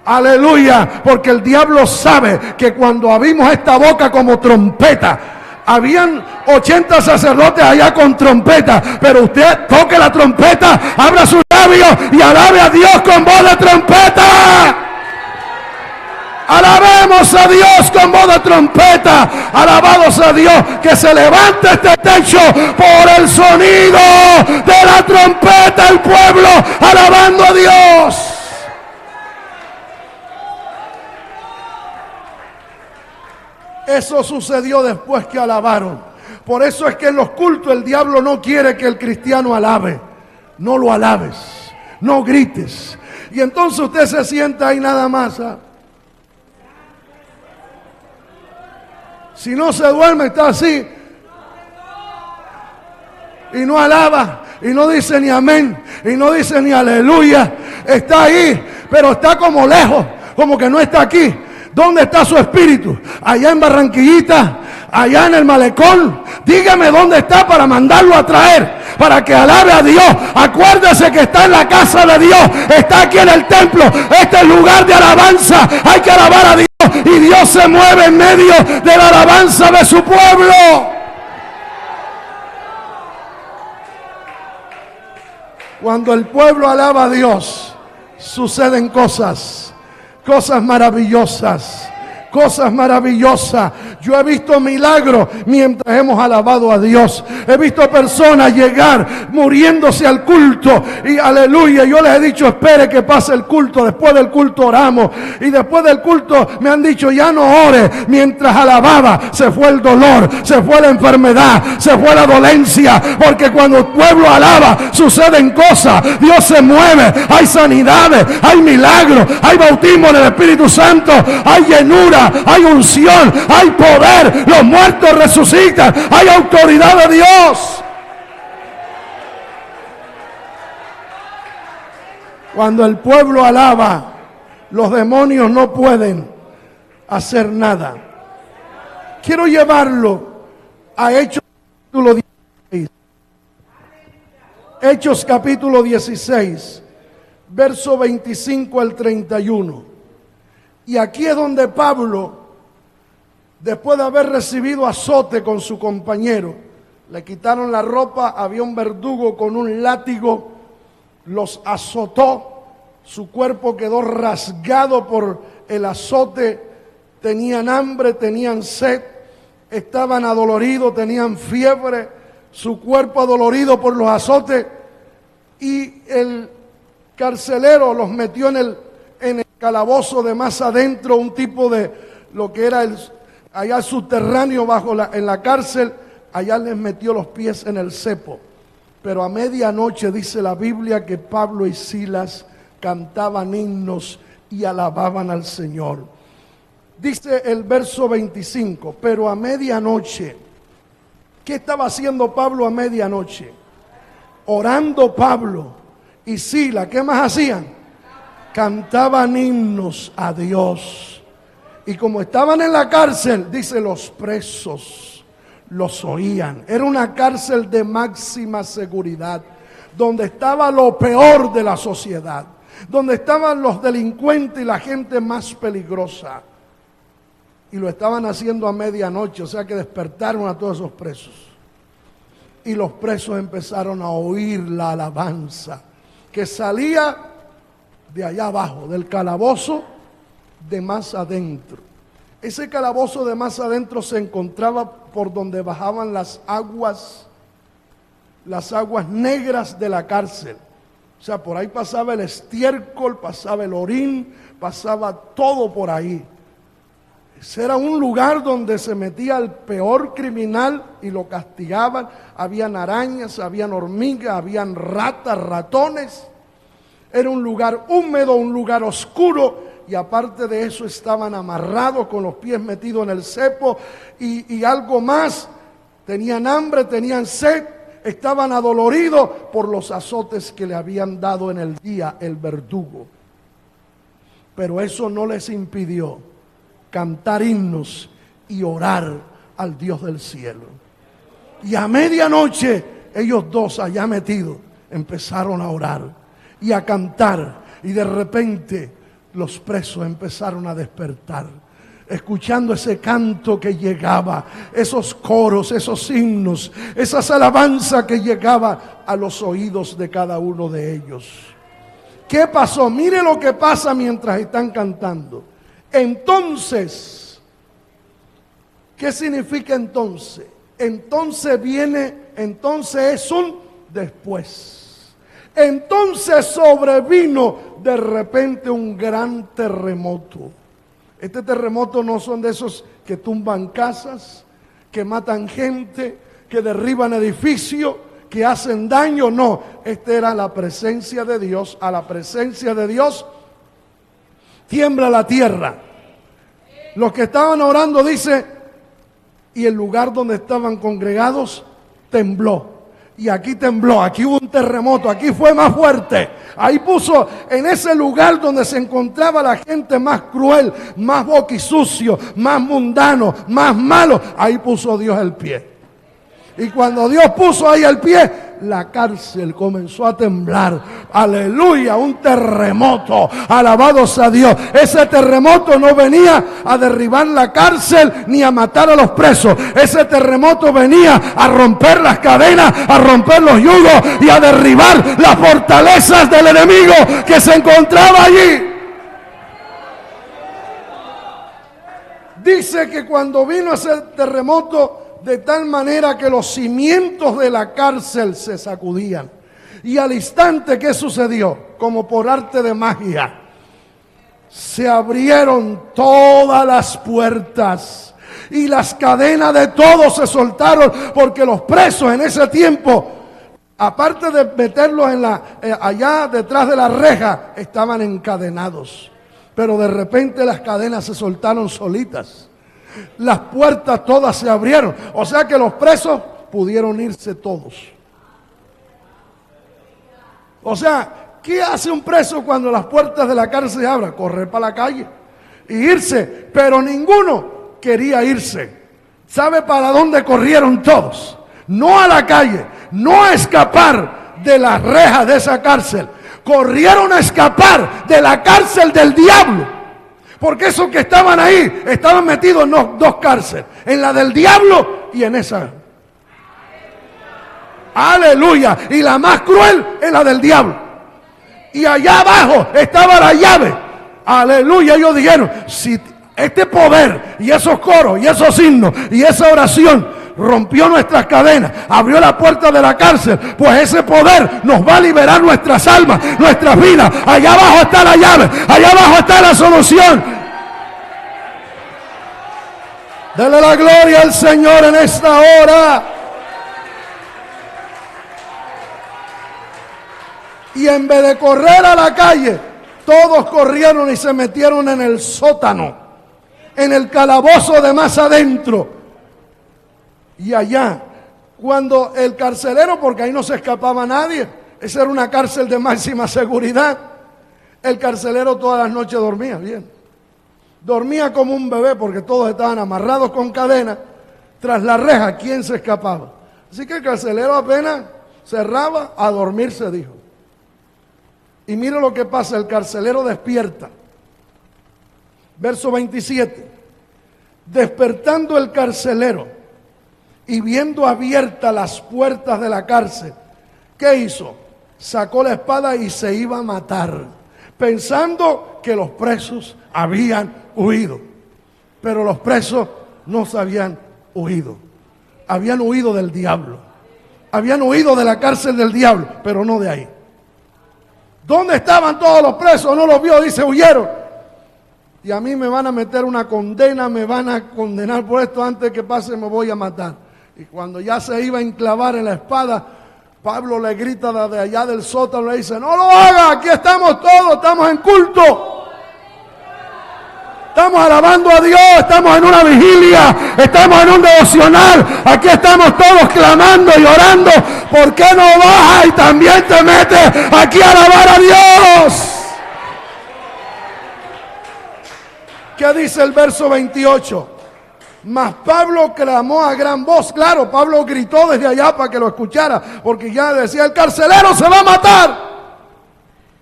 Aleluya, porque el diablo sabe que cuando abrimos esta boca como trompeta, habían 80 sacerdotes allá con trompeta, pero usted toque la trompeta, abra sus labios y alabe a Dios con voz de trompeta. Alabemos a Dios con voz de trompeta. Alabados a Dios, que se levante este techo por el sonido de la trompeta, el pueblo alabando a Dios. Eso sucedió después que alabaron. Por eso es que en los cultos el diablo no quiere que el cristiano alabe. No lo alabes, no grites. Y entonces usted se sienta ahí nada más. Si no se duerme, está así. Y no alaba, y no dice ni amén, y no dice ni aleluya. Está ahí, pero está como lejos, como que no está aquí. ¿Dónde está su espíritu? Allá en Barranquillita, allá en el malecón. Dígame dónde está para mandarlo a traer, para que alabe a Dios. Acuérdese que está en la casa de Dios, está aquí en el templo. Este es el lugar de alabanza. Hay que alabar a Dios, y Dios se mueve en medio de la alabanza de su pueblo. Cuando el pueblo alaba a Dios, suceden cosas maravillosas. Cosas maravillosas. Yo he visto milagros mientras hemos alabado a Dios. He visto personas llegar muriéndose al culto, y aleluya, yo les he dicho, espere que pase el culto. Después del culto oramos, y después del culto me han dicho, ya no ore. Mientras alababa, se fue el dolor, se fue la enfermedad, se fue la dolencia, porque cuando el pueblo alaba suceden cosas. Dios se mueve, hay sanidades, hay milagros, hay bautismo en el Espíritu Santo, hay llenura, hay unción, hay poder, los muertos resucitan, hay autoridad de Dios. Cuando el pueblo alaba, los demonios no pueden hacer nada. Quiero llevarlo a Hechos capítulo 16. Hechos capítulo 16, verso 25 al 31. Y aquí es donde Pablo, después de haber recibido azote con su compañero, le quitaron la ropa, había un verdugo con un látigo, los azotó su cuerpo quedó rasgado por el azote, tenían hambre, tenían sed, estaban adoloridos, tenían fiebre, su cuerpo adolorido por los azotes, y el carcelero los metió en el calabozo de más adentro, un tipo de lo que era allá subterráneo en la cárcel. Allá les metió los pies en el cepo. Pero a medianoche dice la Biblia que Pablo y Silas cantaban himnos y alababan al Señor. Dice el verso 25, pero a medianoche, ¿qué estaba haciendo Pablo a medianoche? Orando Pablo y Silas, ¿qué más hacían? Cantaban himnos a Dios. Y como estaban en la cárcel, dice, los presos los oían. Era una cárcel de máxima seguridad, donde estaba lo peor de la sociedad, donde estaban los delincuentes y la gente más peligrosa. Y lo estaban haciendo a medianoche, o sea que despertaron a todos esos presos. Y los presos empezaron a oír la alabanza que salía de allá abajo, del calabozo de más adentro. Ese calabozo de más adentro se encontraba por donde bajaban las aguas negras de la cárcel. O sea, por ahí pasaba el estiércol, pasaba el orín, pasaba todo por ahí. Ese era un lugar donde se metía el peor criminal y lo castigaban. Habían arañas, habían hormigas, habían ratas, ratones. Era un lugar húmedo, un lugar oscuro. Y aparte de eso estaban amarrados con los pies metidos en el cepo y algo más. Tenían hambre, tenían sed, estaban adoloridos por los azotes que le habían dado en el día el verdugo. Pero eso no les impidió cantar himnos y orar al Dios del cielo. Y a medianoche ellos dos allá metidos empezaron a orar y a cantar, y de repente los presos empezaron a despertar, escuchando ese canto que llegaba, esos coros, esos himnos, esas alabanzas que llegaba a los oídos de cada uno de ellos. ¿Qué pasó? Mire lo que pasa mientras están cantando. Entonces, ¿qué significa entonces? Entonces es un después. Entonces sobrevino de repente un gran terremoto. Este terremoto no son de esos que tumban casas, que matan gente, que derriban edificios, que hacen daño. No, esta era la presencia de Dios. A la presencia de Dios tiembla la tierra. Los que estaban orando, dice, y el lugar donde estaban congregados tembló. Y aquí tembló, aquí hubo un terremoto, aquí fue más fuerte. Ahí puso en ese lugar donde se encontraba la gente más cruel, más boquisucio, más mundano, más malo. Ahí puso Dios el pie. Y cuando Dios puso ahí el pie, la cárcel comenzó a temblar. Aleluya, un terremoto. Alabado sea Dios. Ese terremoto no venía a derribar la cárcel ni a matar a los presos. Ese terremoto venía a romper las cadenas, a romper los yugos y a derribar las fortalezas del enemigo que se encontraba allí. Dice que cuando vino ese terremoto, de tal manera que los cimientos de la cárcel se sacudían. Y al instante, ¿qué sucedió? Como por arte de magia, se abrieron todas las puertas y las cadenas de todos se soltaron, porque los presos en ese tiempo, aparte de meterlos allá detrás de la reja, estaban encadenados. Pero de repente las cadenas se soltaron solitas. Las puertas todas se abrieron. O sea que los presos pudieron irse todos. O sea, ¿qué hace un preso cuando las puertas de la cárcel se abran? Correr para la calle y irse. Pero ninguno quería irse. ¿Sabe para dónde corrieron todos? No a la calle, no a escapar de las rejas de esa cárcel. Corrieron a escapar de la cárcel del diablo. Porque esos que estaban ahí estaban metidos en dos cárceles, en la del diablo y en esa. Aleluya. Y la más cruel es la del diablo. y allá abajo estaba la llave. Aleluya. Ellos dijeron, si este poder y esos coros y esos signos y esa oración rompió nuestras cadenas, abrió la puerta de la cárcel, pues ese poder nos va a liberar nuestras almas, nuestras vidas. Allá abajo está la llave, allá abajo está la solución. Dele la gloria al Señor en esta hora. Y en vez de correr a la calle, todos corrieron y se metieron en el sótano, en el calabozo de más adentro. Y allá, cuando el carcelero, porque ahí no se escapaba nadie, esa era una cárcel de máxima seguridad, el carcelero todas las noches dormía bien. Dormía como un bebé porque todos estaban amarrados con cadenas tras la reja. ¿Quién se escapaba? Así que el carcelero apenas cerraba, a dormir se dijo. Y mire lo que pasa, el carcelero despierta. Verso 27. Despertando el carcelero y viendo abiertas las puertas de la cárcel, ¿qué hizo? Sacó la espada y se iba a matar, pensando que los presos habían huido. Pero los presos no se habían huido. Habían huido del diablo. Habían huido de la cárcel del diablo, pero no de ahí. ¿Dónde estaban todos los presos? No los vio, dice, huyeron. Y a mí me van a meter una condena, me van a condenar por esto, antes que pase me voy a matar. Y cuando ya se iba a enclavar en la espada, Pablo le grita desde allá del sótano, le dice, no lo haga, aquí estamos todos, estamos en culto. Estamos alabando a Dios, estamos en una vigilia, estamos en un devocional, aquí estamos todos clamando y orando. ¿Por qué no bajas y también te metes aquí a alabar a Dios? ¿Qué dice el verso 28? Mas Pablo clamó a gran voz. Claro, Pablo gritó desde allá para que lo escuchara, porque ya decía, el carcelero se va a matar.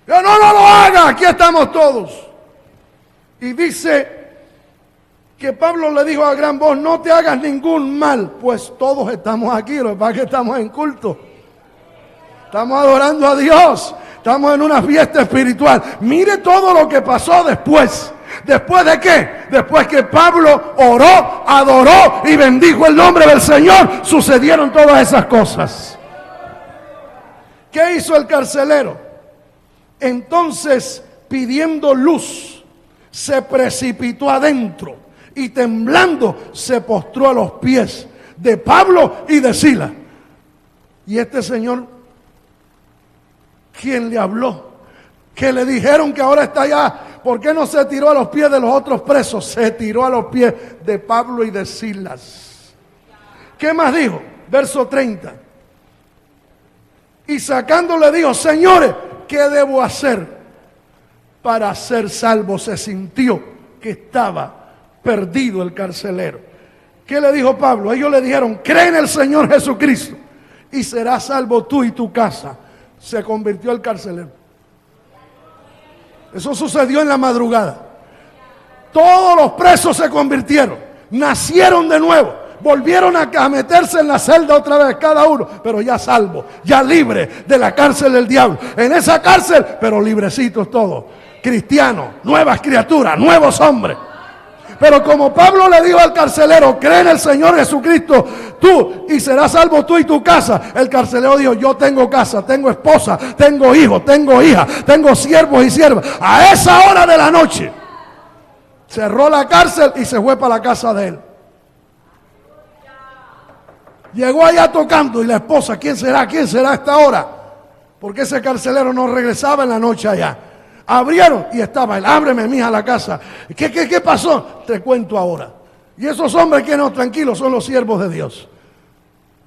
Yo, no lo haga, aquí estamos todos. Y dice que Pablo le dijo a gran voz, no te hagas ningún mal, pues todos estamos aquí, lo que pasa es que estamos en culto. Estamos adorando a Dios, estamos en una fiesta espiritual. Mire todo lo que pasó después. ¿Después de qué? Después que Pablo oró, adoró y bendijo el nombre del Señor, sucedieron todas esas cosas. ¿Qué hizo el carcelero? Entonces, pidiendo luz, se precipitó adentro y temblando se postró a los pies de Pablo y de Silas. Y este señor, ¿quién le habló? Que le dijeron que ahora está allá. ¿Por qué no se tiró a los pies de los otros presos? Se tiró a los pies de Pablo y de Silas. ¿Qué más dijo? Verso 30. Y sacándole dijo, señores, ¿qué debo hacer para ser salvo? Se sintió que estaba perdido el carcelero. ¿Qué le dijo Pablo? Ellos le dijeron, cree en el Señor Jesucristo y serás salvo tú y tu casa. Se convirtió el carcelero. Eso sucedió en la madrugada. Todos los presos se convirtieron, nacieron de nuevo, volvieron a meterse en la celda otra vez cada uno, pero ya salvo, ya libre de la cárcel del diablo. En esa cárcel, pero librecitos todos, cristianos, nuevas criaturas, nuevos hombres. Pero como Pablo le dijo al carcelero, cree en el Señor Jesucristo, tú, y serás salvo tú y tu casa. El carcelero dijo, yo tengo casa, tengo esposa, tengo hijos, tengo hija, tengo siervos y siervas. A esa hora de la noche, cerró la cárcel y se fue para la casa de él. Llegó allá tocando y la esposa, ¿quién será? ¿Quién será a esta hora? Porque ese carcelero no regresaba en la noche allá. Abrieron y estaba él, ábreme mija la casa. ¿Qué pasó? Te cuento ahora. Y esos hombres que no tranquilos son los siervos de Dios.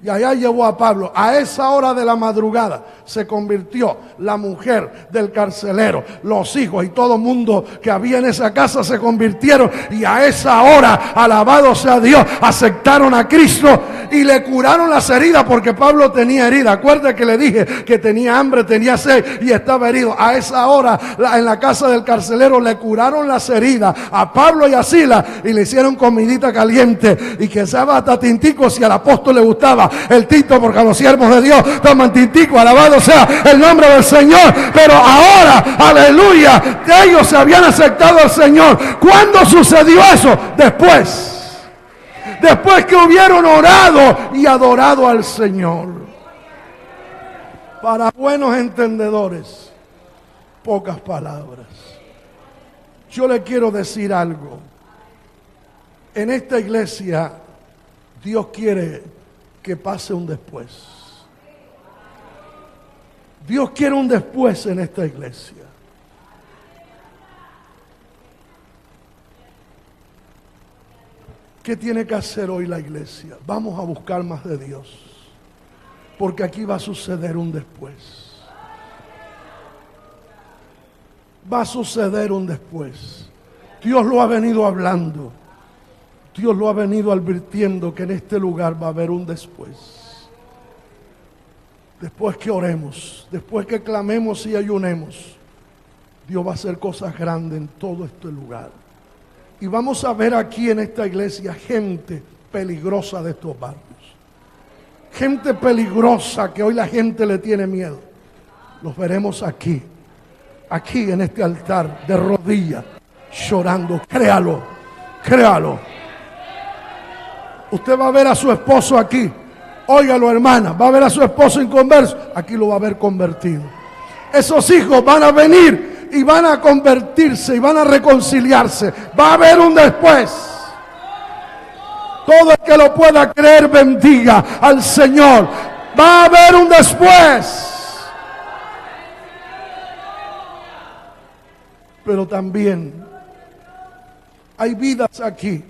Y allá llevó a Pablo. A esa hora de la madrugada se convirtió la mujer del carcelero, los hijos y todo el mundo que había en esa casa se convirtieron. Y a esa hora, alabado sea Dios, aceptaron a Cristo y le curaron las heridas, porque Pablo tenía herida. Acuérdate que le dije que tenía hambre, tenía sed y estaba herido. A esa hora en la casa del carcelero le curaron las heridas a Pablo y a Silas y le hicieron comidita caliente. Y que sabe hasta tintico, si al apóstol le gustaba, estaba el Tito, porque a los siervos de Dios toman tintico, alabado sea el nombre del Señor. Pero ahora, aleluya, ellos se habían aceptado al Señor. ¿Cuándo sucedió eso? Después que hubieron orado y adorado al Señor. Para buenos entendedores, pocas palabras. Yo le quiero decir algo. En esta iglesia, Dios quiere que pase un después. Dios quiere un después en esta iglesia. ¿Qué tiene que hacer hoy la iglesia? Vamos a buscar más de Dios, porque aquí va a suceder un después. Va a suceder un después. Dios lo ha venido hablando. Dios lo ha venido advirtiendo que en este lugar va a haber un después. Después que oremos, después que clamemos y ayunemos, Dios va a hacer cosas grandes en todo este lugar. Y vamos a ver aquí en esta iglesia gente peligrosa de estos barrios. Gente peligrosa que hoy la gente le tiene miedo. Los veremos aquí en este altar, de rodillas, llorando. Créalo, créalo. Usted va a ver a su esposo aquí. Óigalo, hermana, va a ver a su esposo inconverso. Aquí lo va a ver convertido. Esos hijos van a venir y van a convertirse y van a reconciliarse. Va a haber un después. Todo el que lo pueda creer, bendiga al Señor. Va a haber un después. Pero también hay vidas aquí.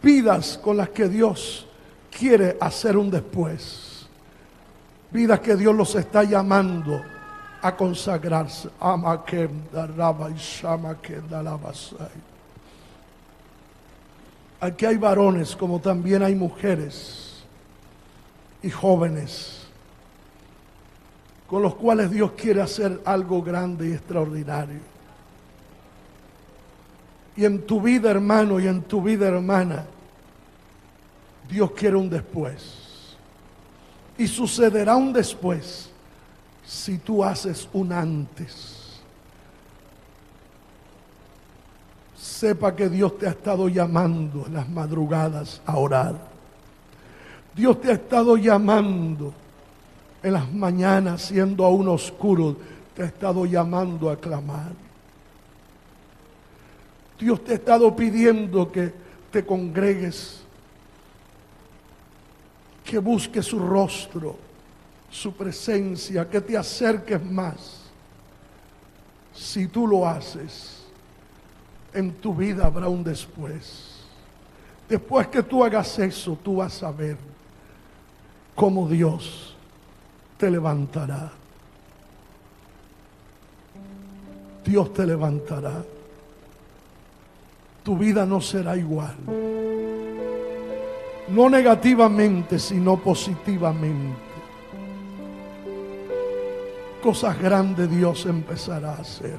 Vidas con las que Dios quiere hacer un después. Vidas que Dios los está llamando a consagrarse. Aquí hay varones como también hay mujeres y jóvenes con los cuales Dios quiere hacer algo grande y extraordinario. Y en tu vida, hermano, y en tu vida, hermana, Dios quiere un después. Y sucederá un después si tú haces un antes. Sepa que Dios te ha estado llamando en las madrugadas a orar. Dios te ha estado llamando en las mañanas, siendo aún oscuro, te ha estado llamando a clamar. Dios te ha estado pidiendo que te congregues, que busques su rostro, su presencia, que te acerques más. Si tú lo haces, en tu vida habrá un después. Después que tú hagas eso, tú vas a ver cómo Dios te levantará. Dios te levantará. Tu vida no será igual. No negativamente, sino positivamente. Cosas grandes Dios empezará a hacer.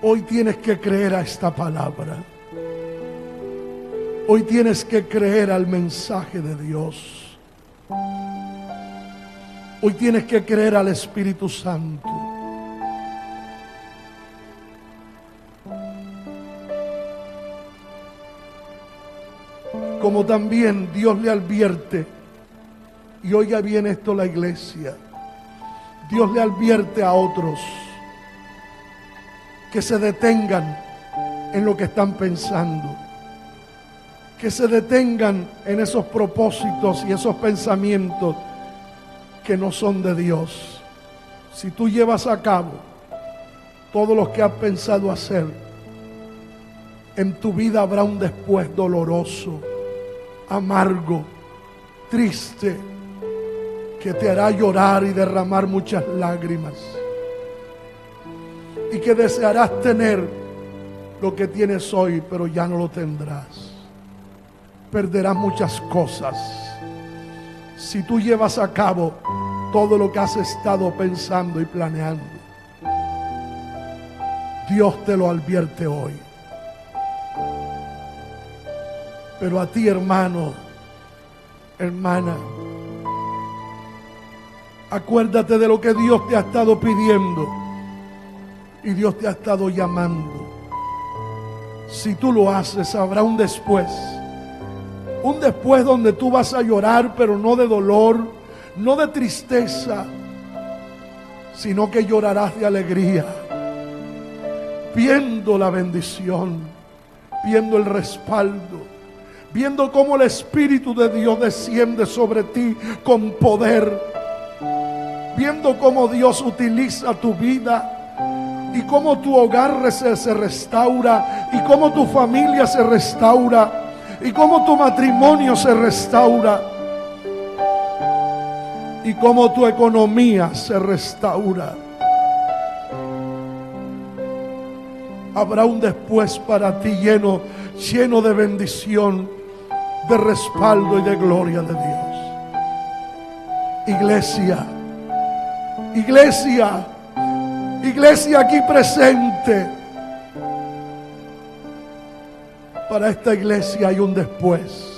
Hoy tienes que creer a esta palabra. Hoy tienes que creer al mensaje de Dios. Hoy tienes que creer al Espíritu Santo. Como también Dios le advierte, y oiga bien esto la iglesia, Dios le advierte a otros que se detengan en lo que están pensando, que se detengan en esos propósitos y esos pensamientos que no son de Dios. Si tú llevas a cabo todo lo que has pensado hacer, en tu vida habrá un después doloroso, amargo, triste, que te hará llorar y derramar muchas lágrimas, y que desearás tener lo que tienes hoy, pero ya no lo tendrás. Perderás muchas cosas si tú llevas a cabo todo lo que has estado pensando y planeando. Dios te lo advierte hoy. Pero a ti, hermano, hermana, acuérdate de lo que Dios te ha estado pidiendo y Dios te ha estado llamando. Si tú lo haces, habrá un después. Un después donde tú vas a llorar, pero no de dolor, no de tristeza, sino que llorarás de alegría, viendo la bendición, viendo el respaldo, viendo cómo el Espíritu de Dios desciende sobre ti con poder, viendo cómo Dios utiliza tu vida y cómo tu hogar se restaura, y cómo tu familia se restaura, y cómo tu matrimonio se restaura, y cómo tu economía se restaura. Habrá un después para ti lleno de bendición, de respaldo y de gloria de Dios. Iglesia aquí presente. Para esta iglesia hay un después.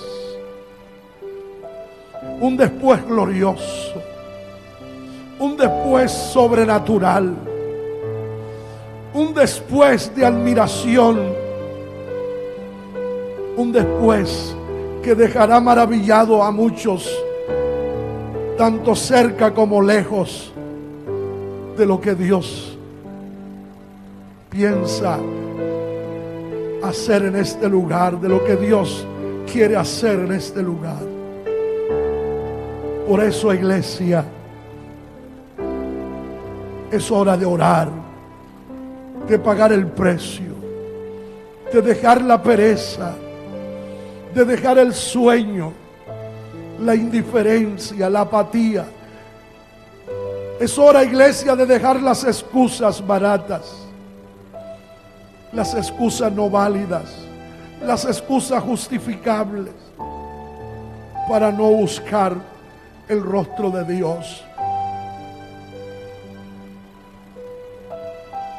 Un después glorioso. Un después sobrenatural. Un después de admiración. Un después que dejará maravillado a muchos, tanto cerca como lejos, de lo que Dios piensa hacer en este lugar, de lo que Dios quiere hacer en este lugar. Por eso, iglesia, es hora de orar, de pagar el precio, de dejar la pereza, de dejar el sueño, la indiferencia, la apatía. Es hora, iglesia, de dejar las excusas baratas, las excusas no válidas, las excusas justificables, para no buscar el rostro de Dios.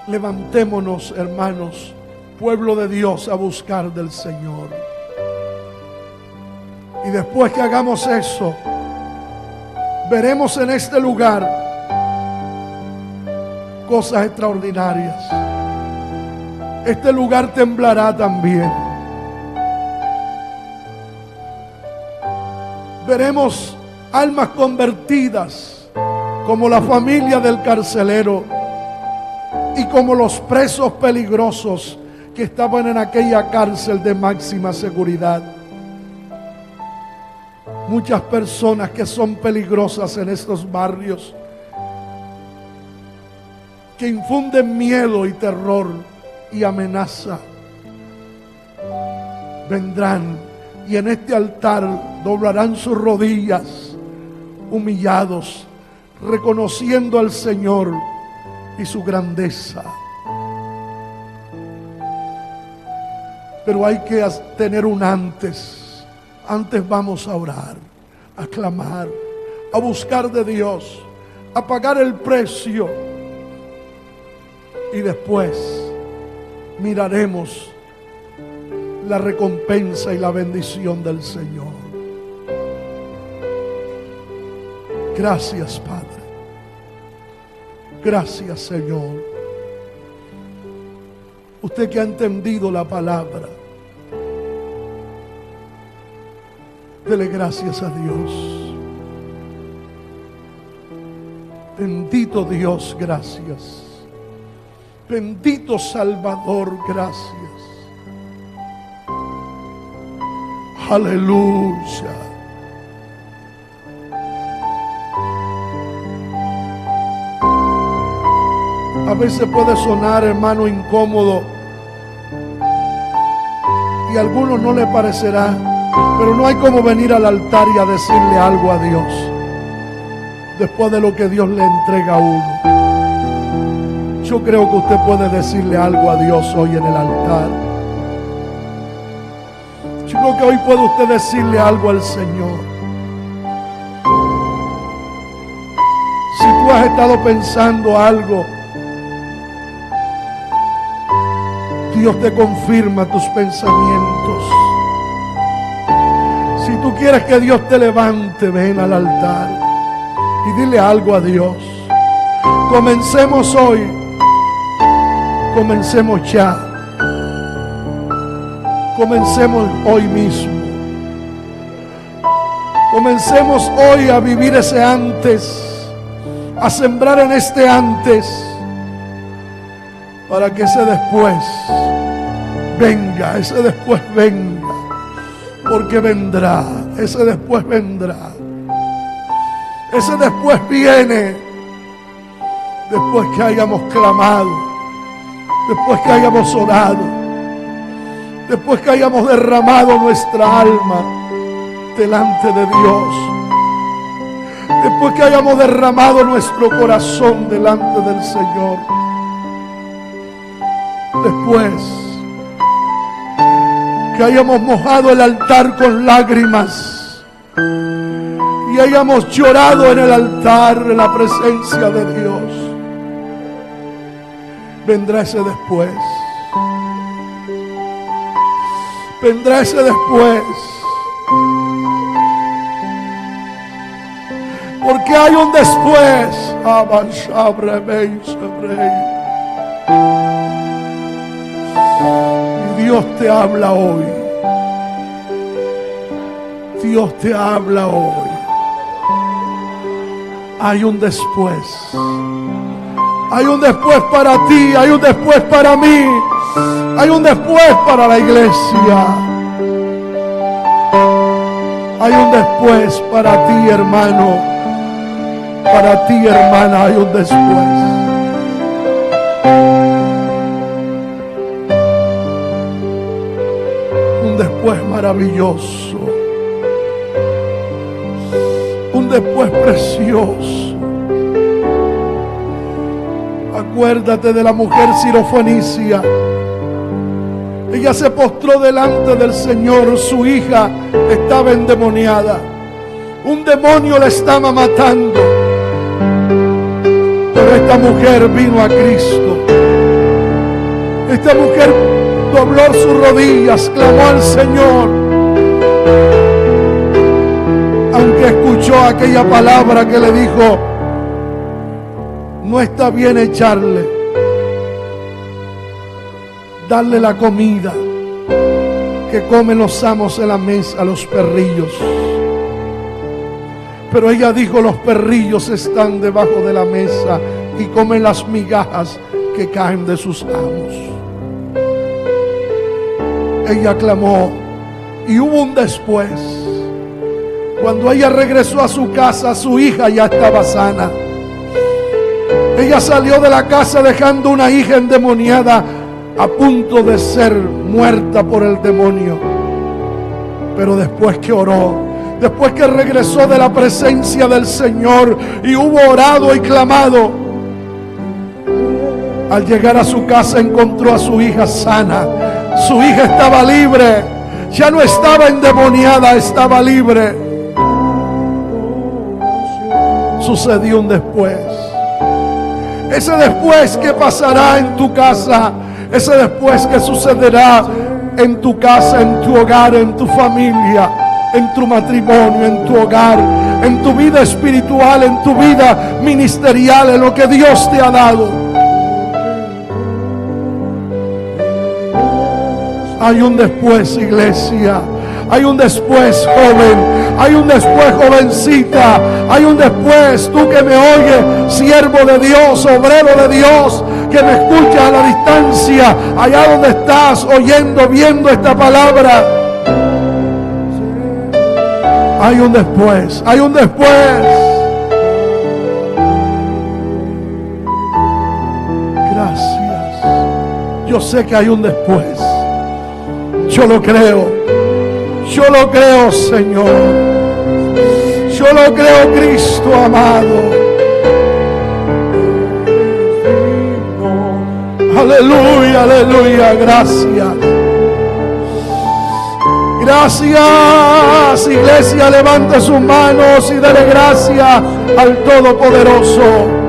Levantémonos, hermanos, pueblo de Dios, a buscar del Señor. Y después que hagamos eso, veremos en este lugar cosas extraordinarias. Este lugar temblará también. Veremos almas convertidas, como la familia del carcelero y como los presos peligrosos que estaban en aquella cárcel de máxima seguridad. Muchas personas que son peligrosas en estos barrios, que infunden miedo y terror y amenaza, vendrán y en este altar doblarán sus rodillas, humillados, reconociendo al Señor y su grandeza. Pero hay que tener un antes. Antes vamos a orar, a clamar, a buscar de Dios, a pagar el precio. Y después miraremos la recompensa y la bendición del Señor. Gracias, Padre. Gracias, Señor. Usted que ha entendido la palabra, dele gracias a Dios. Bendito Dios, gracias. Bendito Salvador, gracias. Aleluya. A veces puede sonar, hermano, incómodo, y a algunos no le parecerá, pero no hay como venir al altar y a decirle algo a Dios después de lo que Dios le entrega a uno. Yo creo que usted puede decirle algo a Dios hoy en el altar. Yo creo que hoy puede usted decirle algo al Señor. Si tú has estado pensando algo, Dios te confirma tus pensamientos. tú quieres que Dios te levante, ven al altar y dile algo a Dios. Comencemos hoy. Comencemos ya. Comencemos hoy mismo. Comencemos hoy a vivir ese antes, a sembrar en este antes, para que ese después venga, ese después venga, porque vendrá, ese después vendrá. Ese después viene, después que hayamos clamado, después que hayamos orado, después que hayamos derramado nuestra alma delante de Dios, después que hayamos derramado nuestro corazón delante del Señor, después que hayamos mojado el altar con lágrimas y hayamos llorado en el altar en la presencia de Dios, vendrá ese después. Vendrá ese después. Porque hay un después. Y Dios te habla hoy. Dios te habla hoy. Hay un después. Hay un después para ti. Hay un después para mí. Hay un después para la iglesia. Hay un después para ti, hermano. Para ti, hermana, hay un después. Un después maravilloso. Un después precioso. Acuérdate de la mujer sirofenicia. Ella se postró delante del Señor. Su hija estaba endemoniada. Un demonio la estaba matando. Pero esta mujer vino a Cristo. Esta mujer dobló sus rodillas, clamó al Señor. Aunque escuchó aquella palabra que le dijo: no está bien echarle, darle la comida que comen los amos en la mesa a los perrillos. Pero ella dijo: los perrillos están debajo de la mesa y comen las migajas que caen de sus amos. Ella clamó y hubo un después. Cuando ella regresó a su casa, su hija ya estaba sana. Ella salió de la casa dejando una hija endemoniada a punto de ser muerta por el demonio. Pero después que oró, después que regresó de la presencia del Señor y hubo orado y clamado, al llegar a su casa encontró a su hija sana. Su hija estaba libre, ya no estaba endemoniada, estaba libre. Sucedió un después. Ese después que pasará en tu casa, ese después que sucederá en tu casa, en tu hogar, en tu familia, en tu matrimonio, en tu hogar, en tu vida espiritual, en tu vida ministerial, en lo que Dios te ha dado. Hay un después, iglesia. Hay un después, joven. Hay un después, jovencita. Hay un después, tú que me oyes, siervo de Dios, obrero de Dios, que me escuchas a la distancia, allá donde estás oyendo, viendo esta palabra. Hay un después, hay un después. Gracias. Yo sé que hay un después. Yo lo creo. Yo lo creo, Señor. Yo lo creo, Cristo amado. Aleluya, aleluya. Gracias. Gracias, iglesia. Levante sus manos y dale gracias al Todopoderoso.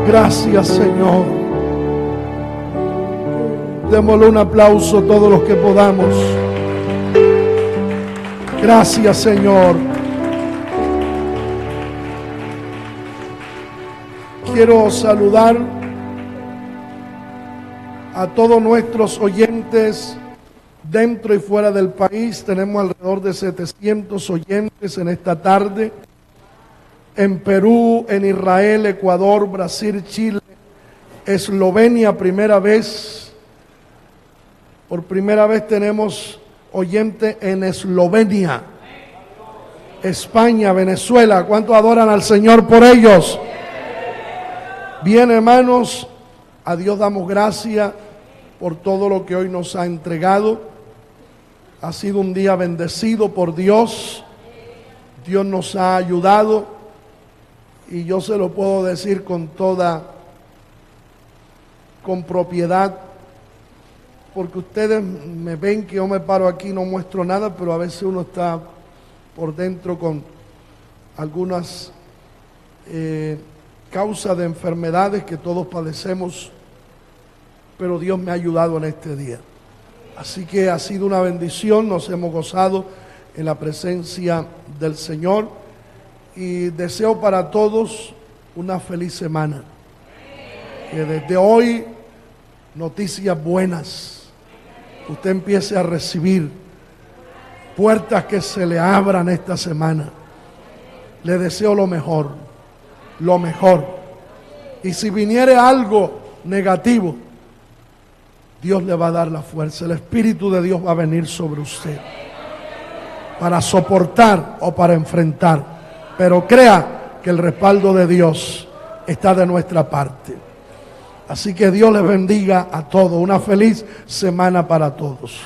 Gracias, Señor. Démosle un aplauso todos los que podamos. Gracias, Señor. Quiero saludar a todos nuestros oyentes dentro y fuera del país. Tenemos alrededor de 700 oyentes en esta tarde. En Perú, en Israel, Ecuador, Brasil, Chile, Eslovenia, primera vez. Por primera vez tenemos oyentes en Eslovenia, España, Venezuela. ¿Cuántos adoran al Señor por ellos? Bien, hermanos, a Dios damos gracias por todo lo que hoy nos ha entregado. Ha sido un día bendecido por Dios. Dios nos ha ayudado y yo se lo puedo decir con propiedad, porque ustedes me ven que yo me paro aquí, no muestro nada, pero a veces uno está por dentro con algunas causas de enfermedades que todos padecemos, pero Dios me ha ayudado en este día. Así que ha sido una bendición, nos hemos gozado en la presencia del Señor y deseo para todos una feliz semana. Que desde hoy noticias buenas, usted empiece a recibir puertas que se le abran esta semana. Le deseo lo mejor, lo mejor. Y si viniere algo negativo, Dios le va a dar la fuerza. El Espíritu de Dios va a venir sobre usted para soportar o para enfrentar. Pero crea que el respaldo de Dios está de nuestra parte. Así que Dios les bendiga a todos. Una feliz semana para todos.